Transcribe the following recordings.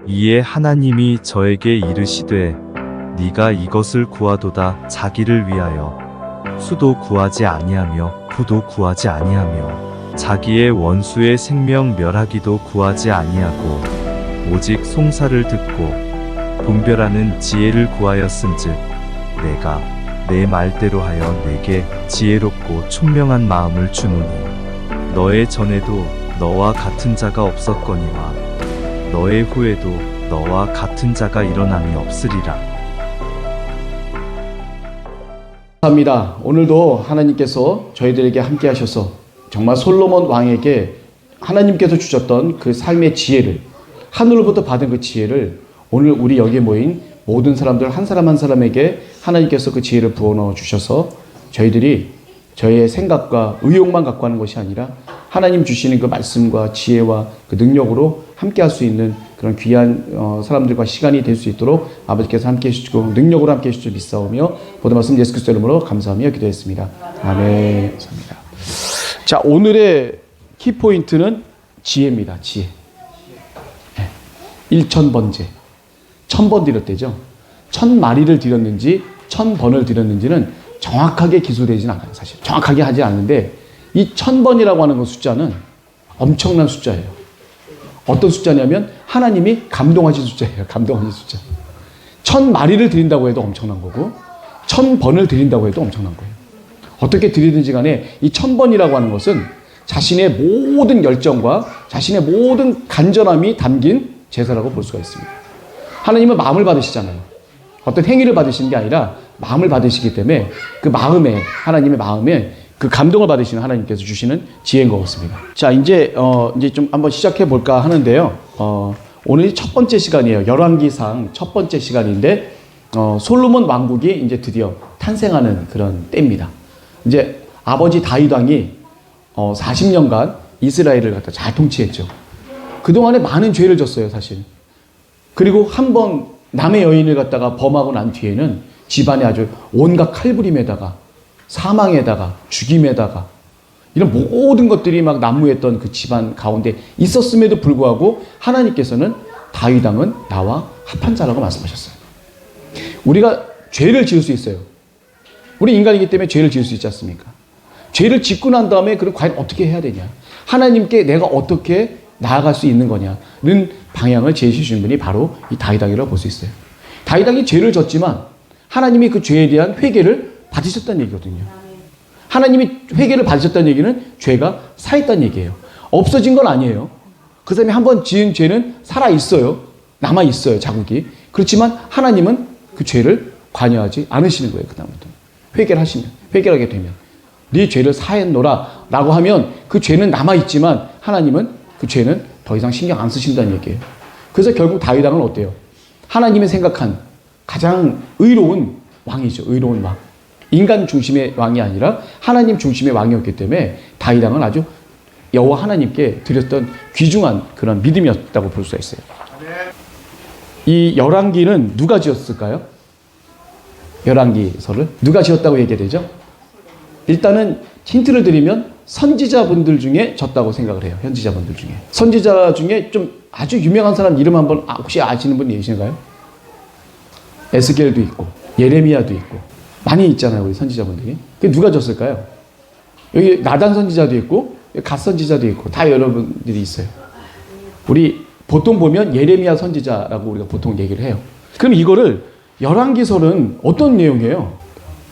이에 하나님이 저에게 이르시되 네가 이것을 구하도다. 자기를 위하여 수도 구하지 아니하며 부도 구하지 아니하며 자기의 원수의 생명 멸하기도 구하지 아니하고 오직 송사를 듣고 분별하는 지혜를 구하였은즉 내가 내 말대로 하여 내게 지혜롭고 총명한 마음을 주노니 너의 전에도 너와 같은 자가 없었거니와 너의 후에도 너와 같은 자가 일어남이 없으리라. 감사합니다. 오늘도 하나님께서 저희들에게 함께 하셔서 정말 솔로몬 왕에게 하나님께서 주셨던 그 삶의 지혜를, 하늘로부터 받은 그 지혜를 오늘 우리 여기에 모인 모든 사람들 한 사람 한 사람에게 하나님께서 그 지혜를 부어넣어 주셔서 저희들이 저희의 생각과 의욕만 갖고 하는 것이 아니라 하나님 주시는 그 말씀과 지혜와 그 능력으로 함께 할 수 있는 그런 귀한 사람들과 시간이 될 수 있도록 아버지께서 함께 해주시고 능력으로 함께 해주시고 믿사오며 모든 말씀 예수 그리스도 이름으로 감사하며 기도했습니다. 아멘. 감사합니다. 자, 오늘의 키포인트는 지혜입니다. 지혜. 1000번째. 1000번 드렸대죠. 1000마리를 드렸는지 1000번을 드렸는지는 정확하게 기술되지는 않아요. 사실 정확하게 하지 않는데 이 1000번이라고 하는 그 숫자는 엄청난 숫자예요. 어떤 숫자냐면 하나님이 감동하신 숫자예요. 감동하신 숫자. 1000마리를 드린다고 해도 엄청난 거고 1000번을 드린다고 해도 엄청난 거예요. 어떻게 드리든지 간에 이 1000번이라고 하는 것은 자신의 모든 열정과 자신의 모든 간절함이 담긴 제사라고 볼 수가 있습니다. 하나님은 마음을 받으시잖아요. 어떤 행위를 받으시는 게 아니라 마음을 받으시기 때문에 그 마음에, 하나님의 마음에 그 감동을 받으시는 하나님께서 주시는 지혜인 것 같습니다. 자, 이제 좀 한번 시작해 볼까 하는데요. 오늘이 첫 번째 시간이에요. 열왕기상 첫 번째 시간인데, 솔로몬 왕국이 이제 드디어 탄생하는 그런 때입니다. 이제 아버지 다윗 왕이 40년간 이스라엘을 갖다 잘 통치했죠. 그동안에 많은 죄를 졌어요, 사실. 그리고 한번 남의 여인을 갖다가 범하고 난 뒤에는 집안에 아주 온갖 칼부림에다가 사망에다가 죽임에다가 이런 모든 것들이 막 난무했던 그 집안 가운데 있었음에도 불구하고 하나님께서는 다윗 왕은 나와 합한 자라고 말씀하셨어요. 우리가 죄를 지을 수 있어요. 우리 인간이기 때문에 죄를 지을 수 있지 않습니까? 죄를 짓고 난 다음에 그럼 과연 어떻게 해야 되냐? 하나님께 내가 어떻게 나아갈 수 있는 거냐는 방향을 제시해 주신 분이 바로 이 다윗 왕이라고 볼 수 있어요. 다윗 왕이 죄를 졌지만 하나님이 그 죄에 대한 회개를 받으셨다는 얘기거든요. 하나님이 회개를 받으셨다는 얘기는 죄가 사했다는 얘기예요. 없어진 건 아니에요. 그 사람이 한번 지은 죄는 살아있어요. 남아있어요, 자국이. 그렇지만 하나님은 그 죄를 관여하지 않으시는 거예요, 그다음부터. 회개를 하시면, 회개를 하게 되면. 네 죄를 사했노라 라고 하면 그 죄는 남아있지만 하나님은 그 죄는 더 이상 신경 안 쓰신다는 얘기예요. 그래서 결국 다윗 왕은 어때요? 하나님이 생각한 가장 의로운 왕이죠. 의로운 왕. 인간 중심의 왕이 아니라 하나님 중심의 왕이었기 때문에 다윗 왕은 아주 여호와 하나님께 드렸던 귀중한 그런 믿음이었다고 볼 수가 있어요. 이 열왕기는 누가 지었을까요? 열왕기서를 누가 지었다고 얘기되죠? 일단은 힌트를 드리면 선지자분들 중에 졌다고 생각을 해요. 선지자분들 중에. 선지자 중에 좀 아주 유명한 사람 이름 한번 혹시 아시는 분 계신가요? 에스겔도 있고 예레미야도 있고 많이 있잖아요, 우리 선지자분들이. 그게 누가 졌을까요? 여기 나단 선지자도 있고 갓 선지자도 있고 다 여러분들이 있어요. 우리 보통 보면 예레미야 선지자라고 우리가 보통 얘기를 해요. 그럼 이거를 열왕기설은 어떤 내용이에요?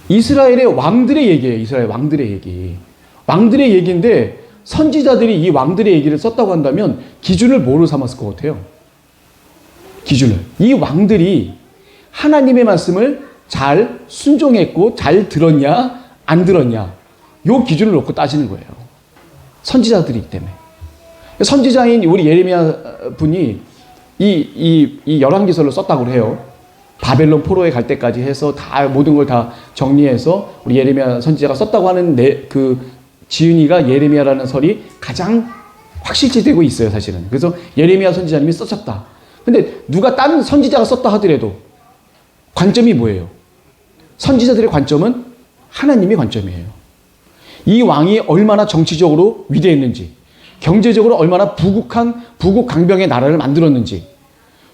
이스라엘의 왕들의 얘기예요. 이스라엘 왕들의 얘기. 왕들의 얘기인데 선지자들이 이 왕들의 얘기를 썼다고 한다면 기준을 뭐로 삼았을 것 같아요? 기준을. 이 왕들이 하나님의 말씀을 잘 순종했고 잘 들었냐 안 들었냐 요 기준을 놓고 따지는 거예요. 선지자들이기 때문에. 선지자인 우리 예레미야 분이 이 열왕기서를 썼다고 해요. 바벨론 포로에 갈 때까지 해서 다 모든 걸 다 정리해서 우리 예레미야 선지자가 썼다고 하는 그 지은이가 예레미야라는 설이 가장 확실시되고 있어요, 사실은. 그래서 예레미야 선지자님이 썼었다. 근데 누가 딴 선지자가 썼다 하더라도 관점이 뭐예요? 선지자들의 관점은 하나님의 관점이에요. 이 왕이 얼마나 정치적으로 위대했는지, 경제적으로 얼마나 부국 강병의 나라를 만들었는지,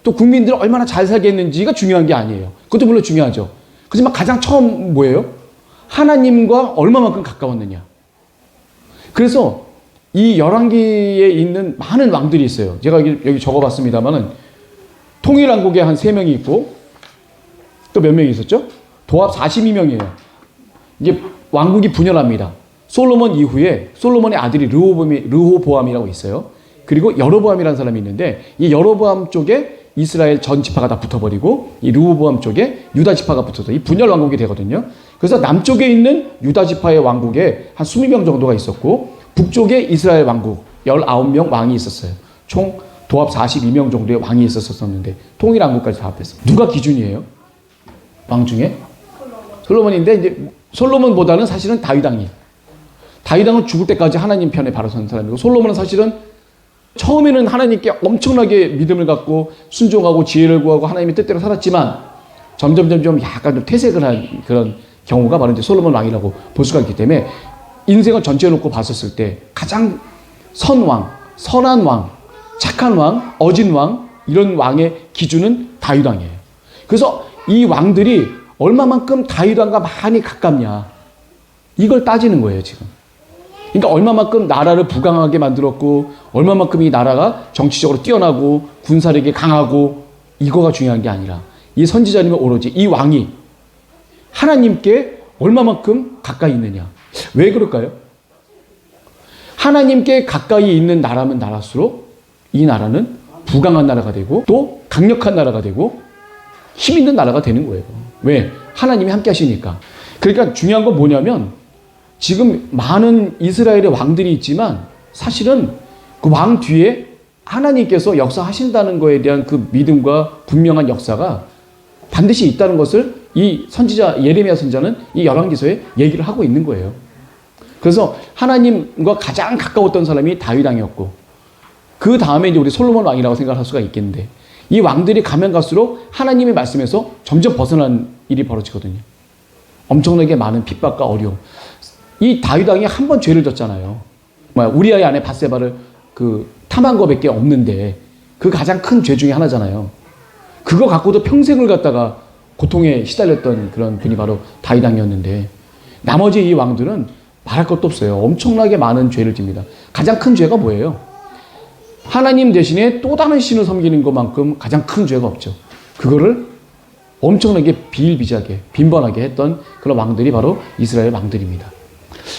또 국민들이 얼마나 잘 살겠는지가 중요한 게 아니에요. 그것도 물론 중요하죠. 그렇지만 가장 처음 뭐예요? 하나님과 얼마만큼 가까웠느냐. 그래서 이 열왕기에 있는 많은 왕들이 있어요. 제가 여기 적어봤습니다만은 통일왕국에 한 3명이 있고 또 몇 명이 있었죠? 도합 42명이에요. 이게 왕국이 분열합니다. 솔로몬 이후에 솔로몬의 아들이 르호보암이라고 있어요. 그리고 여로보암이라는 사람이 있는데 이 여로보암 쪽에 이스라엘 전 지파가 다 붙어버리고 이 르호보암 쪽에 유다 지파가 붙어서 이 분열 왕국이 되거든요. 그래서 남쪽에 있는 유다 지파의 왕국에 한 20명 정도가 있었고 북쪽에 이스라엘 왕국 19명 왕이 있었어요. 총 도합 42명 정도의 왕이 있었었는데 통일 왕국까지 다 합했어요. 누가 기준이에요? 왕 중에? 솔로몬인데 이제 솔로몬보다는 사실은 다윗왕이. 다윗왕은 죽을 때까지 하나님 편에 바로 선 사람이고 솔로몬은 사실은 처음에는 하나님께 엄청나게 믿음을 갖고 순종하고 지혜를 구하고 하나님의 뜻대로 살았지만 점점 약간 좀 퇴색을 한 그런 경우가 바로 이제 솔로몬 왕이라고 볼 수가 있기 때문에 인생을 전체에 놓고 봤었을 때 가장 선왕, 선한 왕, 착한 왕, 어진 왕 이런 왕의 기준은 다윗 왕이에요. 그래서 이 왕들이 얼마만큼 다윗 왕과 많이 가깝냐 이걸 따지는 거예요 지금. 그러니까 얼마만큼 나라를 부강하게 만들었고 얼마만큼 이 나라가 정치적으로 뛰어나고 군사력이 강하고 이거가 중요한 게 아니라 이 선지자님은 오로지 이 왕이 하나님께 얼마만큼 가까이 있느냐. 왜 그럴까요? 하나님께 가까이 있는 나라면 나라일수록 이 나라는 부강한 나라가 되고 또 강력한 나라가 되고 힘 있는 나라가 되는 거예요. 왜? 하나님이 함께 하시니까. 그러니까 중요한 건 뭐냐면 지금 많은 이스라엘의 왕들이 있지만 사실은 그 왕 뒤에 하나님께서 역사하신다는 거에 대한 그 믿음과 분명한 역사가 반드시 있다는 것을 이 선지자 예레미야 선지자는 이 열왕기서에 얘기를 하고 있는 거예요. 그래서 하나님과 가장 가까웠던 사람이 다윗 왕이었고 그 다음에 이제 우리 솔로몬 왕이라고 생각할 수가 있겠는데 이 왕들이 가면 갈수록 하나님의 말씀에서 점점 벗어난 일이 벌어지거든요. 엄청나게 많은 핍박과 어려움. 이 다윗 왕이 한 번 죄를 졌잖아요. 우리아의 아내 밧세바를 그 탐한 거밖에 없는데 그 가장 큰 죄 중에 하나잖아요. 그거 갖고도 평생을 갖다가 고통에 시달렸던 그런 분이 바로 다윗 왕이었는데 나머지 이 왕들은 말할 것도 없어요. 엄청나게 많은 죄를 집니다. 가장 큰 죄가 뭐예요? 하나님 대신에 또 다른 신을 섬기는 것만큼 가장 큰 죄가 없죠. 그거를 엄청나게 비일비재하게 빈번하게 했던 그런 왕들이 바로 이스라엘 왕들입니다.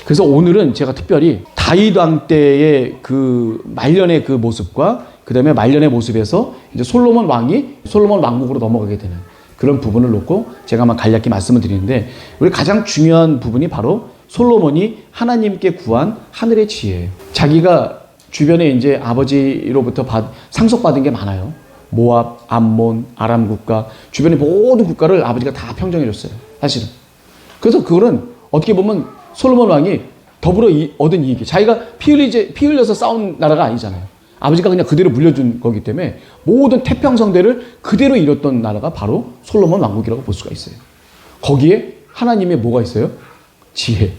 그래서 오늘은 제가 특별히 다윗 왕 때의 그 말년의 그 모습과 그 다음에 말년의 모습에서 이제 솔로몬 왕이 솔로몬 왕국으로 넘어가게 되는 그런 부분을 놓고 제가 한번 간략히 말씀을 드리는데 우리 가장 중요한 부분이 바로 솔로몬이 하나님께 구한 하늘의 지혜예요. 자기가 주변에 이제 아버지로부터 상속받은 게 많아요. 모압, 암몬, 아람 국가, 주변의 모든 국가를 아버지가 다 평정해줬어요. 사실은. 그래서 그거는 어떻게 보면 솔로몬 왕이 더불어 얻은 이익이 자기가 피 흘려서 싸운 나라가 아니잖아요. 아버지가 그냥 그대로 물려준 거기 때문에 모든 태평성대를 그대로 이뤘던 나라가 바로 솔로몬 왕국이라고 볼 수가 있어요. 거기에 하나님의 뭐가 있어요? 지혜.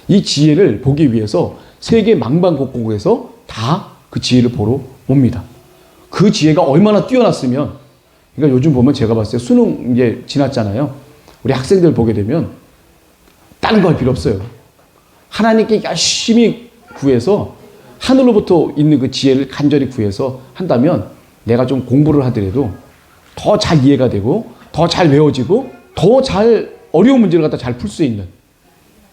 이 지혜를 보기 위해서 세계 망방곡곡에서 다 그 지혜를 보러 옵니다. 그 지혜가 얼마나 뛰어났으면, 그러니까 요즘 보면 제가 봤을 때 수능 이제 지났잖아요. 우리 학생들 보게 되면 다른 거 할 필요 없어요. 하나님께 열심히 구해서 하늘로부터 있는 그 지혜를 간절히 구해서 한다면 내가 좀 공부를 하더라도 더 잘 이해가 되고 더 잘 외워지고 더 잘 어려운 문제를 갖다 잘 풀 수 있는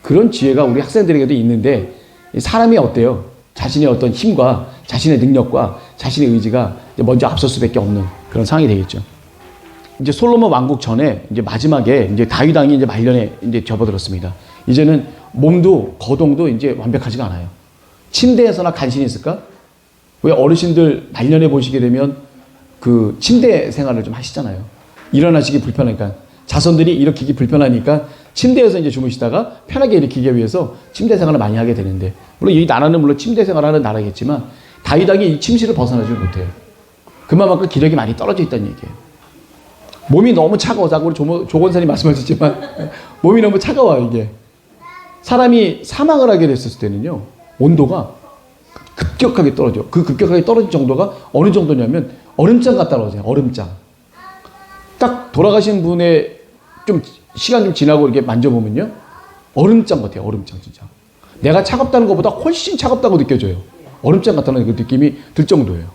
그런 지혜가 우리 학생들에게도 있는데 사람이 어때요? 자신의 어떤 힘과 자신의 능력과 자신의 의지가 먼저 앞설 수밖에 없는 그런 상황이 되겠죠. 이제 솔로몬 왕국 전에 이제 마지막에 이제 다윗 왕이 이제 말년에 이제 접어들었습니다. 이제는 몸도 거동도 이제 완벽하지가 않아요. 침대에서나 간신히 있을까? 왜 어르신들 말년에 보시게 되면 그 침대 생활을 좀 하시잖아요. 일어나시기 불편하니까 자손들이 일으키기 불편하니까 침대에서 이제 주무시다가 편하게 일으키기 위해서 침대 생활을 많이 하게 되는데 물론 이 나라는 물론 침대 생활을 하는 나라겠지만 다윗 왕이 이 침실을 벗어나지 못해요. 그만큼 기력이 많이 떨어져 있다는 얘기예요. 몸이 너무 차가워서 우리 조 권사님 말씀하셨지만 몸이 너무 차가워요. 이게 사람이 사망을 하게 됐을 때는요 온도가 급격하게 떨어져. 그 급격하게 떨어진 정도가 어느 정도냐면 얼음장 같다고 하잖아요. 얼음장. 딱 돌아가신 분의 좀 시간 좀 지나고 이렇게 만져보면요. 얼음장 같아요. 얼음장 진짜. 내가 차갑다는 것보다 훨씬 차갑다고 느껴져요. 얼음장 같다는 그 느낌이 들 정도예요.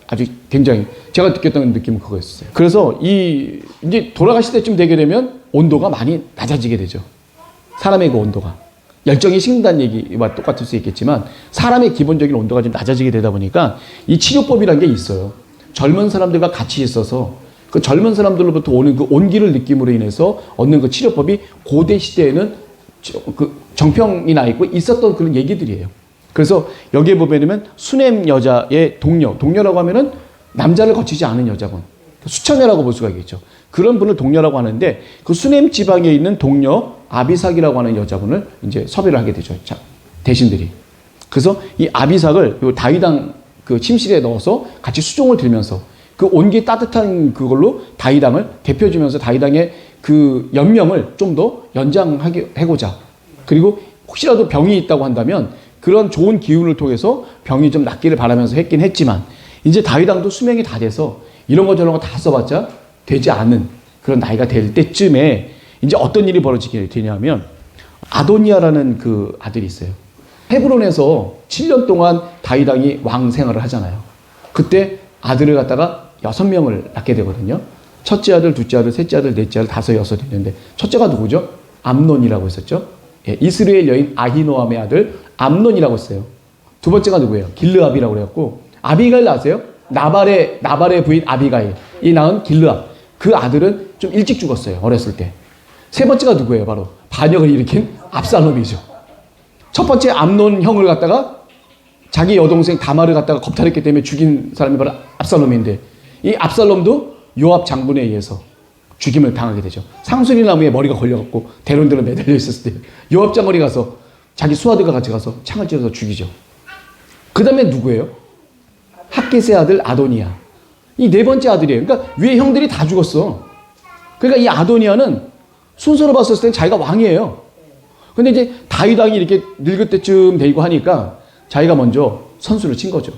아주 굉장히 제가 느꼈던 느낌은 그거였어요. 그래서 이제 돌아가실 때쯤 되게 되면 온도가 많이 낮아지게 되죠. 사람의 그 온도가. 열정이 식는다는 얘기와 똑같을 수 있겠지만 사람의 기본적인 온도가 좀 낮아지게 되다 보니까 이 치료법이라는 게 있어요. 젊은 사람들과 같이 있어서 그 젊은 사람들로부터 오는 그 온기를 느낌으로 인해서 얻는 그 치료법이 고대 시대에는 그 정평이 나 있고 있었던 그런 얘기들이에요. 그래서 여기에 보면 수냄 여자의 동녀라고 하면은 남자를 거치지 않은 여자분, 수처녀라고 볼 수가 있겠죠. 그런 분을 동녀라고 하는데 그 수냄 지방에 있는 동녀 아비삭이라고 하는 여자분을 이제 섭외를 하게 되죠. 자, 대신들이. 그래서 이 아비삭을 요 다윗당 그 침실에 넣어서 같이 수종을 들면서 그 온기 따뜻한 그걸로 다윗당을 데펴주면서 다윗당의 그 연명을 좀 더 연장하게 해고자. 그리고 혹시라도 병이 있다고 한다면 그런 좋은 기운을 통해서 병이 좀 낫기를 바라면서 했긴 했지만 이제 다윗왕도 수명이 다 돼서 이런 거 저런 거 다 써봤자 되지 않는 그런 나이가 될 때쯤에 이제 어떤 일이 벌어지게 되냐면 아도니아라는 그 아들이 있어요. 헤브론에서 7년 동안 다윗왕이 왕 생활을 하잖아요. 그때 아들을 갖다가 6명을 낳게 되거든요. 첫째 아들, 둘째 아들, 셋째 아들, 넷째 아들, 다섯, 여섯 있는데 첫째가 누구죠? 암논이라고 했었죠. 예, 이스라엘 여인 아히노암의 아들 암논이라고 했어요. 두 번째가 누구예요? 길르압이라고 그래갖고 아비가일 아세요? 나발의 부인 아비가일 이 낳은 길르압 그 아들은 좀 일찍 죽었어요. 어렸을 때. 세 번째가 누구예요? 바로 반역을 일으킨 압살롬이죠. 첫 번째 암논 형을 갖다가 자기 여동생 다말을 갖다가 겁탈했기 때문에 죽인 사람이 바로 압살롬인데 이 압살롬도 요압 장군에 의해서 죽임을 당하게 되죠. 상수리 나무에 머리가 걸려갖고 대론대로 매달려 있었을 때 요압 장군이 가서 자기 수하들과 같이 가서 창을 찔러서 죽이죠. 그 다음에 누구예요? 핫겟의 아들 아도니아. 이 네 번째 아들이에요. 그러니까 위에 형들이 다 죽었어. 그러니까 이 아도니아는 순서로 봤을 때는 자기가 왕이에요. 근데 이제 다윗 왕이 이렇게 늙을 때쯤 되고 하니까 자기가 먼저 선수를 친 거죠.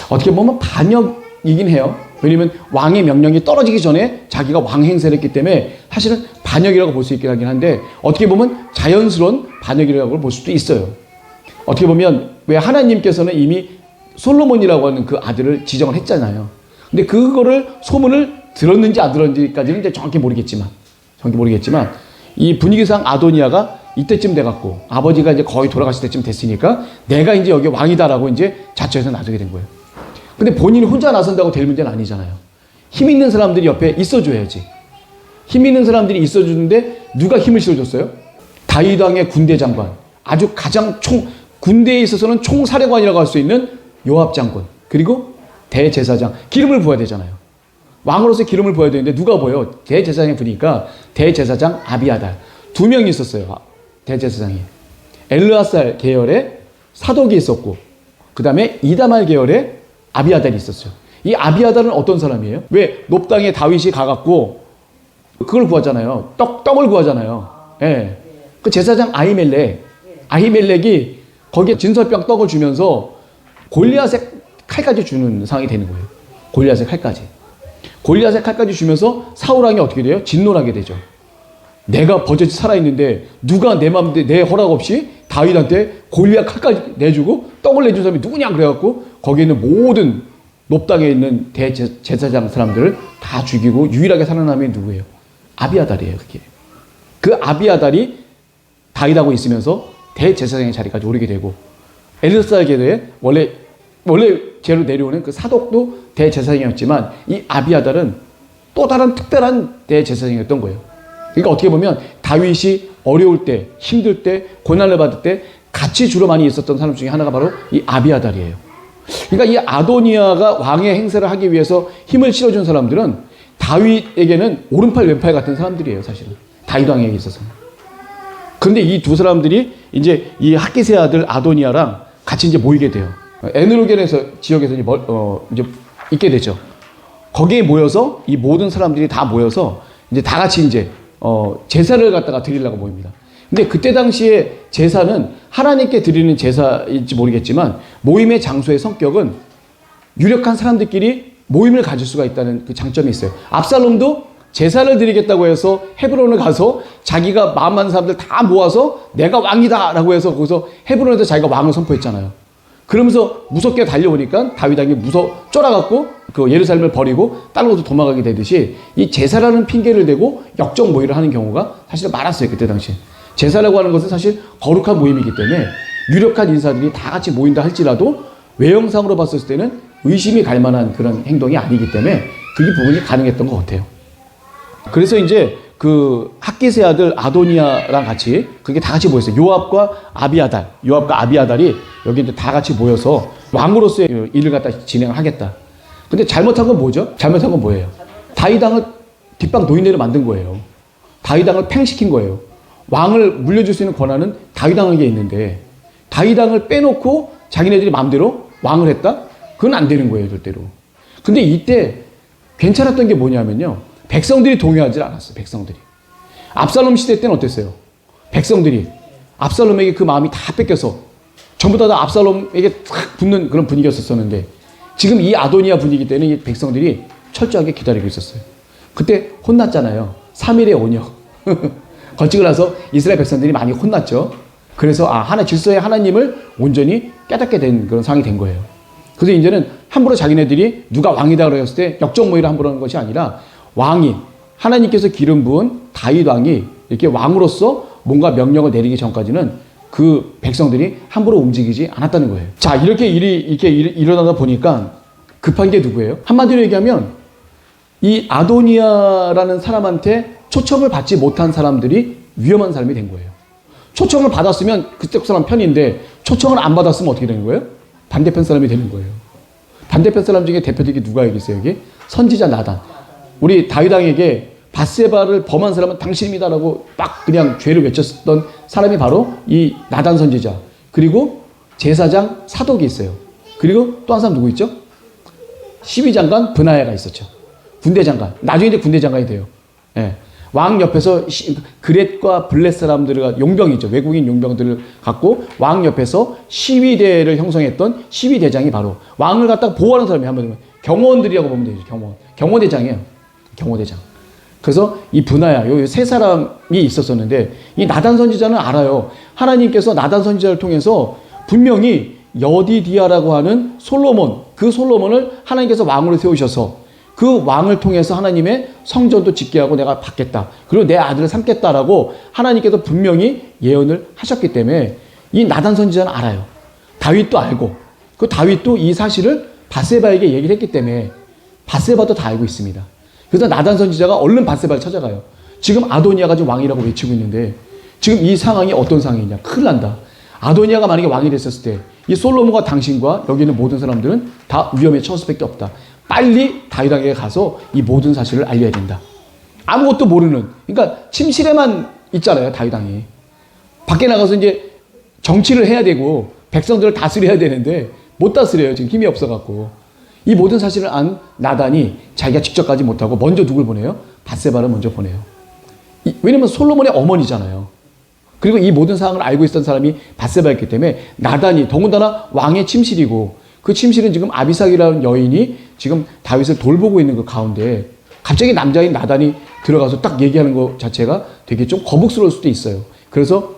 어떻게 보면 반역이긴 해요. 왜냐면 왕의 명령이 떨어지기 전에 자기가 왕 행세를 했기 때문에 사실은 반역이라고 볼 수 있긴 하긴 한데 어떻게 보면 자연스러운 반역이라고 볼 수도 있어요. 어떻게 보면 왜 하나님께서는 이미 솔로몬이라고 하는 그 아들을 지정을 했잖아요. 근데 그거를 소문을 들었는지 안 들었는지까지는 이제 정확히 모르겠지만 이 분위기상 아도니아가 이때쯤 돼갖고 아버지가 이제 거의 돌아가실 때쯤 됐으니까 내가 이제 여기 왕이다라고 이제 자처해서 나서게 된 거예요. 근데 본인이 혼자 나선다고 될 문제는 아니잖아요. 힘 있는 사람들이 옆에 있어줘야지. 힘 있는 사람들이 있어주는데 누가 힘을 실어줬어요? 다윗 왕의 군대 장관. 아주 가장 군대에 있어서는 총사령관이라고 할 수 있는 요압 장군. 그리고 대제사장. 기름을 부어야 되잖아요. 왕으로서 기름을 부어야 되는데 누가 부어요? 대제사장이 부니까 대제사장 아비아달. 2명이 있었어요. 대제사장이. 엘르아살 계열의 사독이 있었고 그 다음에 이다말 계열의 아비아달이 있었어요. 이 아비아달은 어떤 사람이에요? 왜 높당에 다윗이 가갖고 그걸 구하잖아요. 떡을 구하잖아요. 예. 그 제사장 아히멜렉이 거기에 진설병 떡을 주면서 골리앗의 칼까지 주는 상황이 되는 거예요. 골리앗의 칼까지 주면서 사울왕이 어떻게 돼요? 진노하게 되죠. 내가 버젓이 살아있는데 누가 내 맘대로 내 허락 없이 다윗한테 골리앗 칼까지 내주고 떡을 내준 사람이 누구냐 그래갖고 거기에 있는 모든 높당에 있는 대제사장 사람들을 다 죽이고 유일하게 살아남은 누구예요? 아비아달이에요. 그게. 그 아비아달이 다윗하고 있으면서 대제사장의 자리까지 오르게 되고 엘르사의 계도에 원래 제로 내려오는 그 사독도 대제사장이었지만 이 아비아달은 또 다른 특별한 대제사장이었던 거예요. 그러니까 어떻게 보면 다윗이 어려울 때, 힘들 때, 고난을 받을 때 같이 주로 많이 있었던 사람 중에 하나가 바로 이 아비아달이에요. 그러니까 이 아도니아가 왕의 행세를 하기 위해서 힘을 실어준 사람들은 다윗에게는 오른팔 왼팔 같은 사람들이에요. 사실은 다윗 왕에게 있어서는. 그런데 이 두 사람들이 이제 이 핫깃의 아들 아도니아랑 같이 이제 모이게 돼요. 에누로겐에서 지역에서 이제 있게 되죠. 거기에 모여서 이 모든 사람들이 다 모여서 이제 다 같이 이제 제사를 갖다가 드리려고 모입니다. 근데 그때 당시에 제사는 하나님께 드리는 제사일지 모르겠지만 모임의 장소의 성격은 유력한 사람들끼리 모임을 가질 수가 있다는 그 장점이 있어요. 압살롬도 제사를 드리겠다고 해서 헤브론을 가서 자기가 마음 많은 사람들 다 모아서 내가 왕이다 라고 해서 거기서 헤브론에서 자기가 왕을 선포했잖아요. 그러면서 무섭게 달려오니까 다윗 왕이 쫄아갖고 그 예루살렘을 버리고 다른 곳으로 도망가게 되듯이 이 제사라는 핑계를 대고 역적 모의를 하는 경우가 사실 많았어요. 그때 당시에. 제사라고 하는 것은 사실 거룩한 모임이기 때문에 유력한 인사들이 다 같이 모인다 할지라도 외형상으로 봤을 때는 의심이 갈 만한 그런 행동이 아니기 때문에 그게 부분이 가능했던 것 같아요. 그래서 이제 그 학기스의 아들 아도니아랑 같이 그게 다 같이 모였어요. 요압과 아비아달이 여기 이제 다 같이 모여서 왕으로서의 일을 갖다 진행하겠다. 근데 잘못한 건 뭐죠? 잘못한 건 뭐예요? 다윗 왕을 뒷방 노인네로 만든 거예요. 다윗 왕을 팽시킨 거예요. 왕을 물려줄 수 있는 권한은 다윗 왕에게 있는데 다윗 왕을 빼놓고 자기네들이 마음대로 왕을 했다? 그건 안 되는 거예요, 절대로. 근데 이때 괜찮았던 게 뭐냐면요. 백성들이 동요하지 않았어요. 백성들이. 압살롬 시대 때는 어땠어요? 백성들이 압살롬에게 그 마음이 다 뺏겨서 전부 다 압살롬에게 탁 붙는 그런 분위기였었는데 지금 이 아도니아 분위기 때는 이 백성들이 철저하게 기다리고 있었어요. 그때 혼났잖아요. 3일의 온역. 건축을 나서 이스라엘 백성들이 많이 혼났죠. 그래서 질서의 하나님을 온전히 깨닫게 된 그런 상황이 된 거예요. 그래서 이제는 함부로 자기네들이 누가 왕이다 그랬을 때 역적모의를 함부로 하는 것이 아니라 왕이 하나님께서 기름 부은 다윗 왕이 이렇게 왕으로서 뭔가 명령을 내리기 전까지는 그 백성들이 함부로 움직이지 않았다는 거예요. 자, 이렇게 일어나다 보니까 급한 게 누구예요? 한마디로 얘기하면 이 아도니아라는 사람한테 초청을 받지 못한 사람들이 위험한 사람이 된 거예요. 초청을 받았으면 그쪽 사람 편인데 초청을 안 받았으면 어떻게 되는 거예요? 반대편 사람이 되는 거예요. 반대편 사람 중에 대표적인 누가 여기 있어요? 여기 선지자 나단. 우리 다윗 왕에게 밧세바를 범한 사람은 당신입니다라고 막 그냥 죄를 외쳤던 사람이 바로 이 나단 선지자. 그리고 제사장 사독이 있어요. 그리고 또 한 사람 누구 있죠? 12장관 브나야가 있었죠. 군대 장관. 나중에 이제 군대 장관이 돼요. 예. 왕 옆에서 그렛과 블렛 사람들과 용병이죠. 외국인 용병들을 갖고 왕 옆에서 시위대를 형성했던 시위대장이 바로 왕을 갖다가 보호하는 사람이 한번 경호원들이라고 보면 되죠. 경호대장이에요. 경호대장. 그래서 이 분하야, 요 세 사람이 있었었는데 이 나단 선지자는 알아요. 하나님께서 나단 선지자를 통해서 분명히 여디디아라고 하는 솔로몬, 그 솔로몬을 하나님께서 왕으로 세우셔서 그 왕을 통해서 하나님의 성전도 짓게 하고 내가 받겠다. 그리고 내 아들을 삼겠다라고 하나님께서 분명히 예언을 하셨기 때문에 이 나단 선지자는 알아요. 다윗도 알고 그 다윗도 이 사실을 밧세바에게 얘기를 했기 때문에 밧세바도 다 알고 있습니다. 그래서 나단 선지자가 얼른 밧세바를 찾아가요. 지금 아도니아가 지금 왕이라고 외치고 있는데 지금 이 상황이 어떤 상황이냐. 큰일 난다. 아도니아가 만약에 왕이 됐었을 때 이 솔로몬과 당신과 여기 있는 모든 사람들은 다 위험에 처할 수밖에 없다. 빨리 다윗에게 가서 이 모든 사실을 알려야 된다. 아무것도 모르는, 그러니까 침실에만 있잖아요, 다윗 왕이. 밖에 나가서 이제 정치를 해야 되고 백성들을 다스려야 되는데 못 다스려요. 지금 힘이 없어갖고. 이 모든 사실을 안 나단이 자기가 직접 가지 못하고 먼저 누굴 보내요? 밧세바를 먼저 보내요. 왜냐면 솔로몬의 어머니잖아요. 그리고 이 모든 상황을 알고 있었던 사람이 밧세바였기 때문에 나단이 더군다나 왕의 침실이고 그 침실은 지금 아비삭이라는 여인이 지금 다윗을 돌보고 있는 그 가운데 갑자기 남자인 나단이 들어가서 딱 얘기하는 것 자체가 되게 좀 거북스러울 수도 있어요. 그래서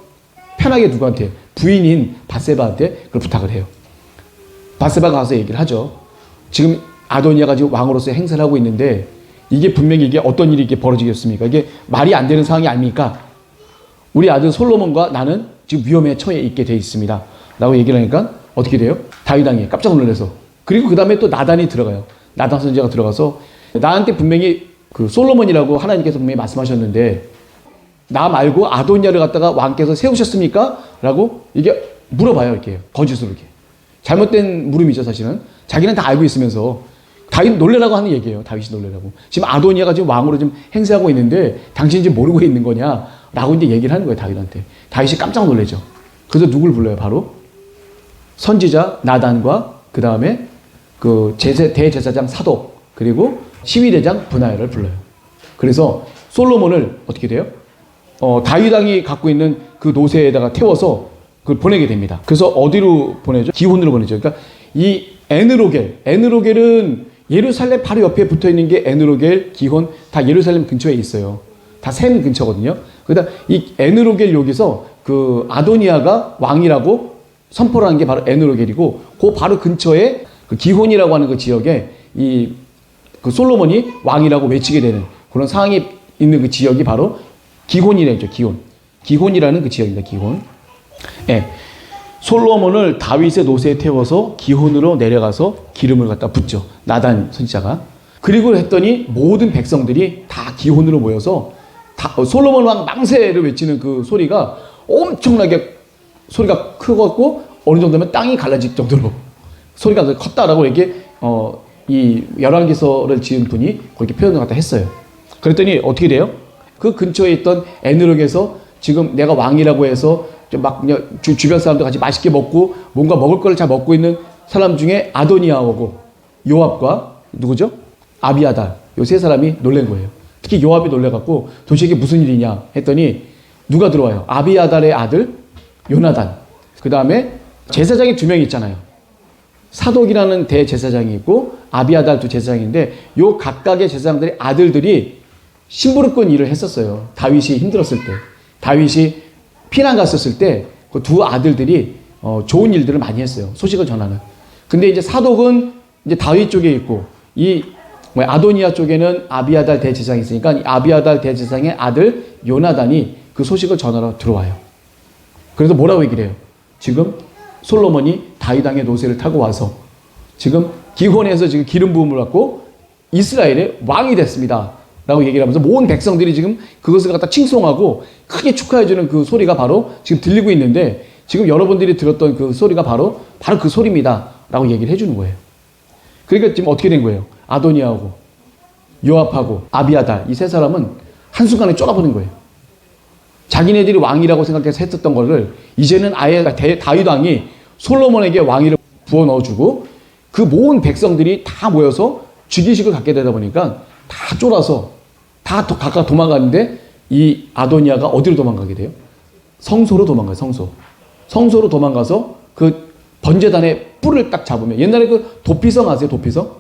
편하게 누구한테? 부인인 밧세바한테 그걸 부탁을 해요. 밧세바가 가서 얘기를 하죠. 지금 아도니아가 지금 왕으로서 행세를 하고 있는데 이게 분명히 이게 어떤 일이 이렇게 벌어지겠습니까? 이게 말이 안 되는 상황이 아닙니까? 우리 아들 솔로몬과 나는 지금 위험에 처해 있게 돼 있습니다. 라고 얘기를 하니까 어떻게 돼요? 다윗 왕이 깜짝 놀라서. 그리고 그 다음에 또 나단이 들어가요. 나단 선지자가 들어가서 나한테 분명히 그 솔로몬이라고 하나님께서 분명히 말씀하셨는데 나 말고 아도니아를 갖다가 왕께서 세우셨습니까? 라고 이게 물어봐요. 이렇게 거짓으로 이렇게. 잘못된 물음이죠, 사실은. 자기는 다 알고 있으면서 다윗 놀래라고 하는 얘기예요. 다윗이 놀래라고. 지금 아도니아가 지금 왕으로 지금 행세하고 있는데 당신이 지금 모르고 있는 거냐? 라고 이제 얘기를 하는 거예요, 다윗한테. 다윗이 깜짝 놀라죠. 그래서 누굴 불러요? 바로 선지자 나단과 그 다음에 그 대제사장 사독 그리고 시위대장 브나야를 불러요. 그래서 솔로몬을 어떻게 돼요? 다윗 왕이 갖고 있는 그 노새에다가 태워서 그걸 보내게 됩니다. 그래서 어디로 보내죠? 기혼으로 보내죠. 그러니까 이 에느로겔은 예루살렘 바로 옆에 붙어 있는 게 에누로겔, 기혼 다 예루살렘 근처에 있어요. 다 셈 근처거든요. 그러다 이 에누로겔 여기서 그 아도니아가 왕이라고 선포를 하는 게 바로 에누로겔이고, 그 바로 근처에 그 기혼이라고 하는 그 지역에 이 그 솔로몬이 왕이라고 외치게 되는 그런 상황이 있는 그 지역이 바로 기혼이라죠. 기혼이라는 그 지역입니다. 기혼. 예. 솔로몬을 다윗의 노새에 태워서 기혼으로 내려가서 기름을 갖다 붓죠. 나단 선지자가. 그리고 했더니 모든 백성들이 다 기혼으로 모여서 솔로몬 왕 망세를 외치는 그 소리가 엄청나게 소리가 크고 어느 정도면 땅이 갈라질 정도로 소리가 컸다라고 이렇게 이 열왕기서를 지은 분이 그렇게 표현을 갖다 했어요. 그랬더니 어떻게 돼요? 그 근처에 있던 에누럭에서 지금 내가 왕이라고 해서 막 주변 사람들 같이 맛있게 먹고 뭔가 먹을 걸 잘 먹고 있는 사람 중에 아도니아하고 요압과 누구죠? 아비아달, 요 세 사람이 놀란 거예요. 특히 요압이 놀래갖고 도대체 이게 무슨 일이냐 했더니 누가 들어와요? 아비아달의 아들 요나단. 그 다음에 제사장이 두 명이 있잖아요. 사독이라는 대제사장이 있고 아비아달 두 제사장인데 요 각각의 제사장들의 아들들이 심부름꾼 일을 했었어요. 다윗이 힘들었을 때, 다윗이 피난 갔었을 때 그 두 아들들이 좋은 일들을 많이 했어요. 소식을 전하는. 근데 이제 사독은 이제 다윗 쪽에 있고 이 아도니아 쪽에는 아비아달 대제사장이 있으니까 이 아비아달 대제사장의 아들 요나단이 그 소식을 전하러 들어와요. 그래서 뭐라고 얘기를 해요? 지금 솔로몬이 다윗 왕의 노새를 타고 와서 지금 기혼에서 지금 기름 부음을 받고 이스라엘의 왕이 됐습니다. 라고 얘기를 하면서 모든 백성들이 지금 그것을 갖다 칭송하고 크게 축하해주는 그 소리가 바로 지금 들리고 있는데, 지금 여러분들이 들었던 그 소리가 바로 그 소리입니다. 라고 얘기를 해주는 거예요. 그러니까 지금 어떻게 된 거예요? 아도니아하고 요압하고 아비아달 이 세 사람은 한순간에 쫄아버린 거예요. 자기네들이 왕이라고 생각해서 했었던 거를 이제는 아예 다윗 왕이 솔로몬에게 왕위를 부어 넣어주고 그 모든 백성들이 다 모여서 즉위식을 갖게 되다 보니까 다 쫄아서 다 각각 도망가는데 이 아도니아가 어디로 도망가게 돼요? 성소로 도망가요. 성소로 도망가서 그 번제단의 뿔을 딱 잡으면, 옛날에 그 도피성 아세요? 도피성?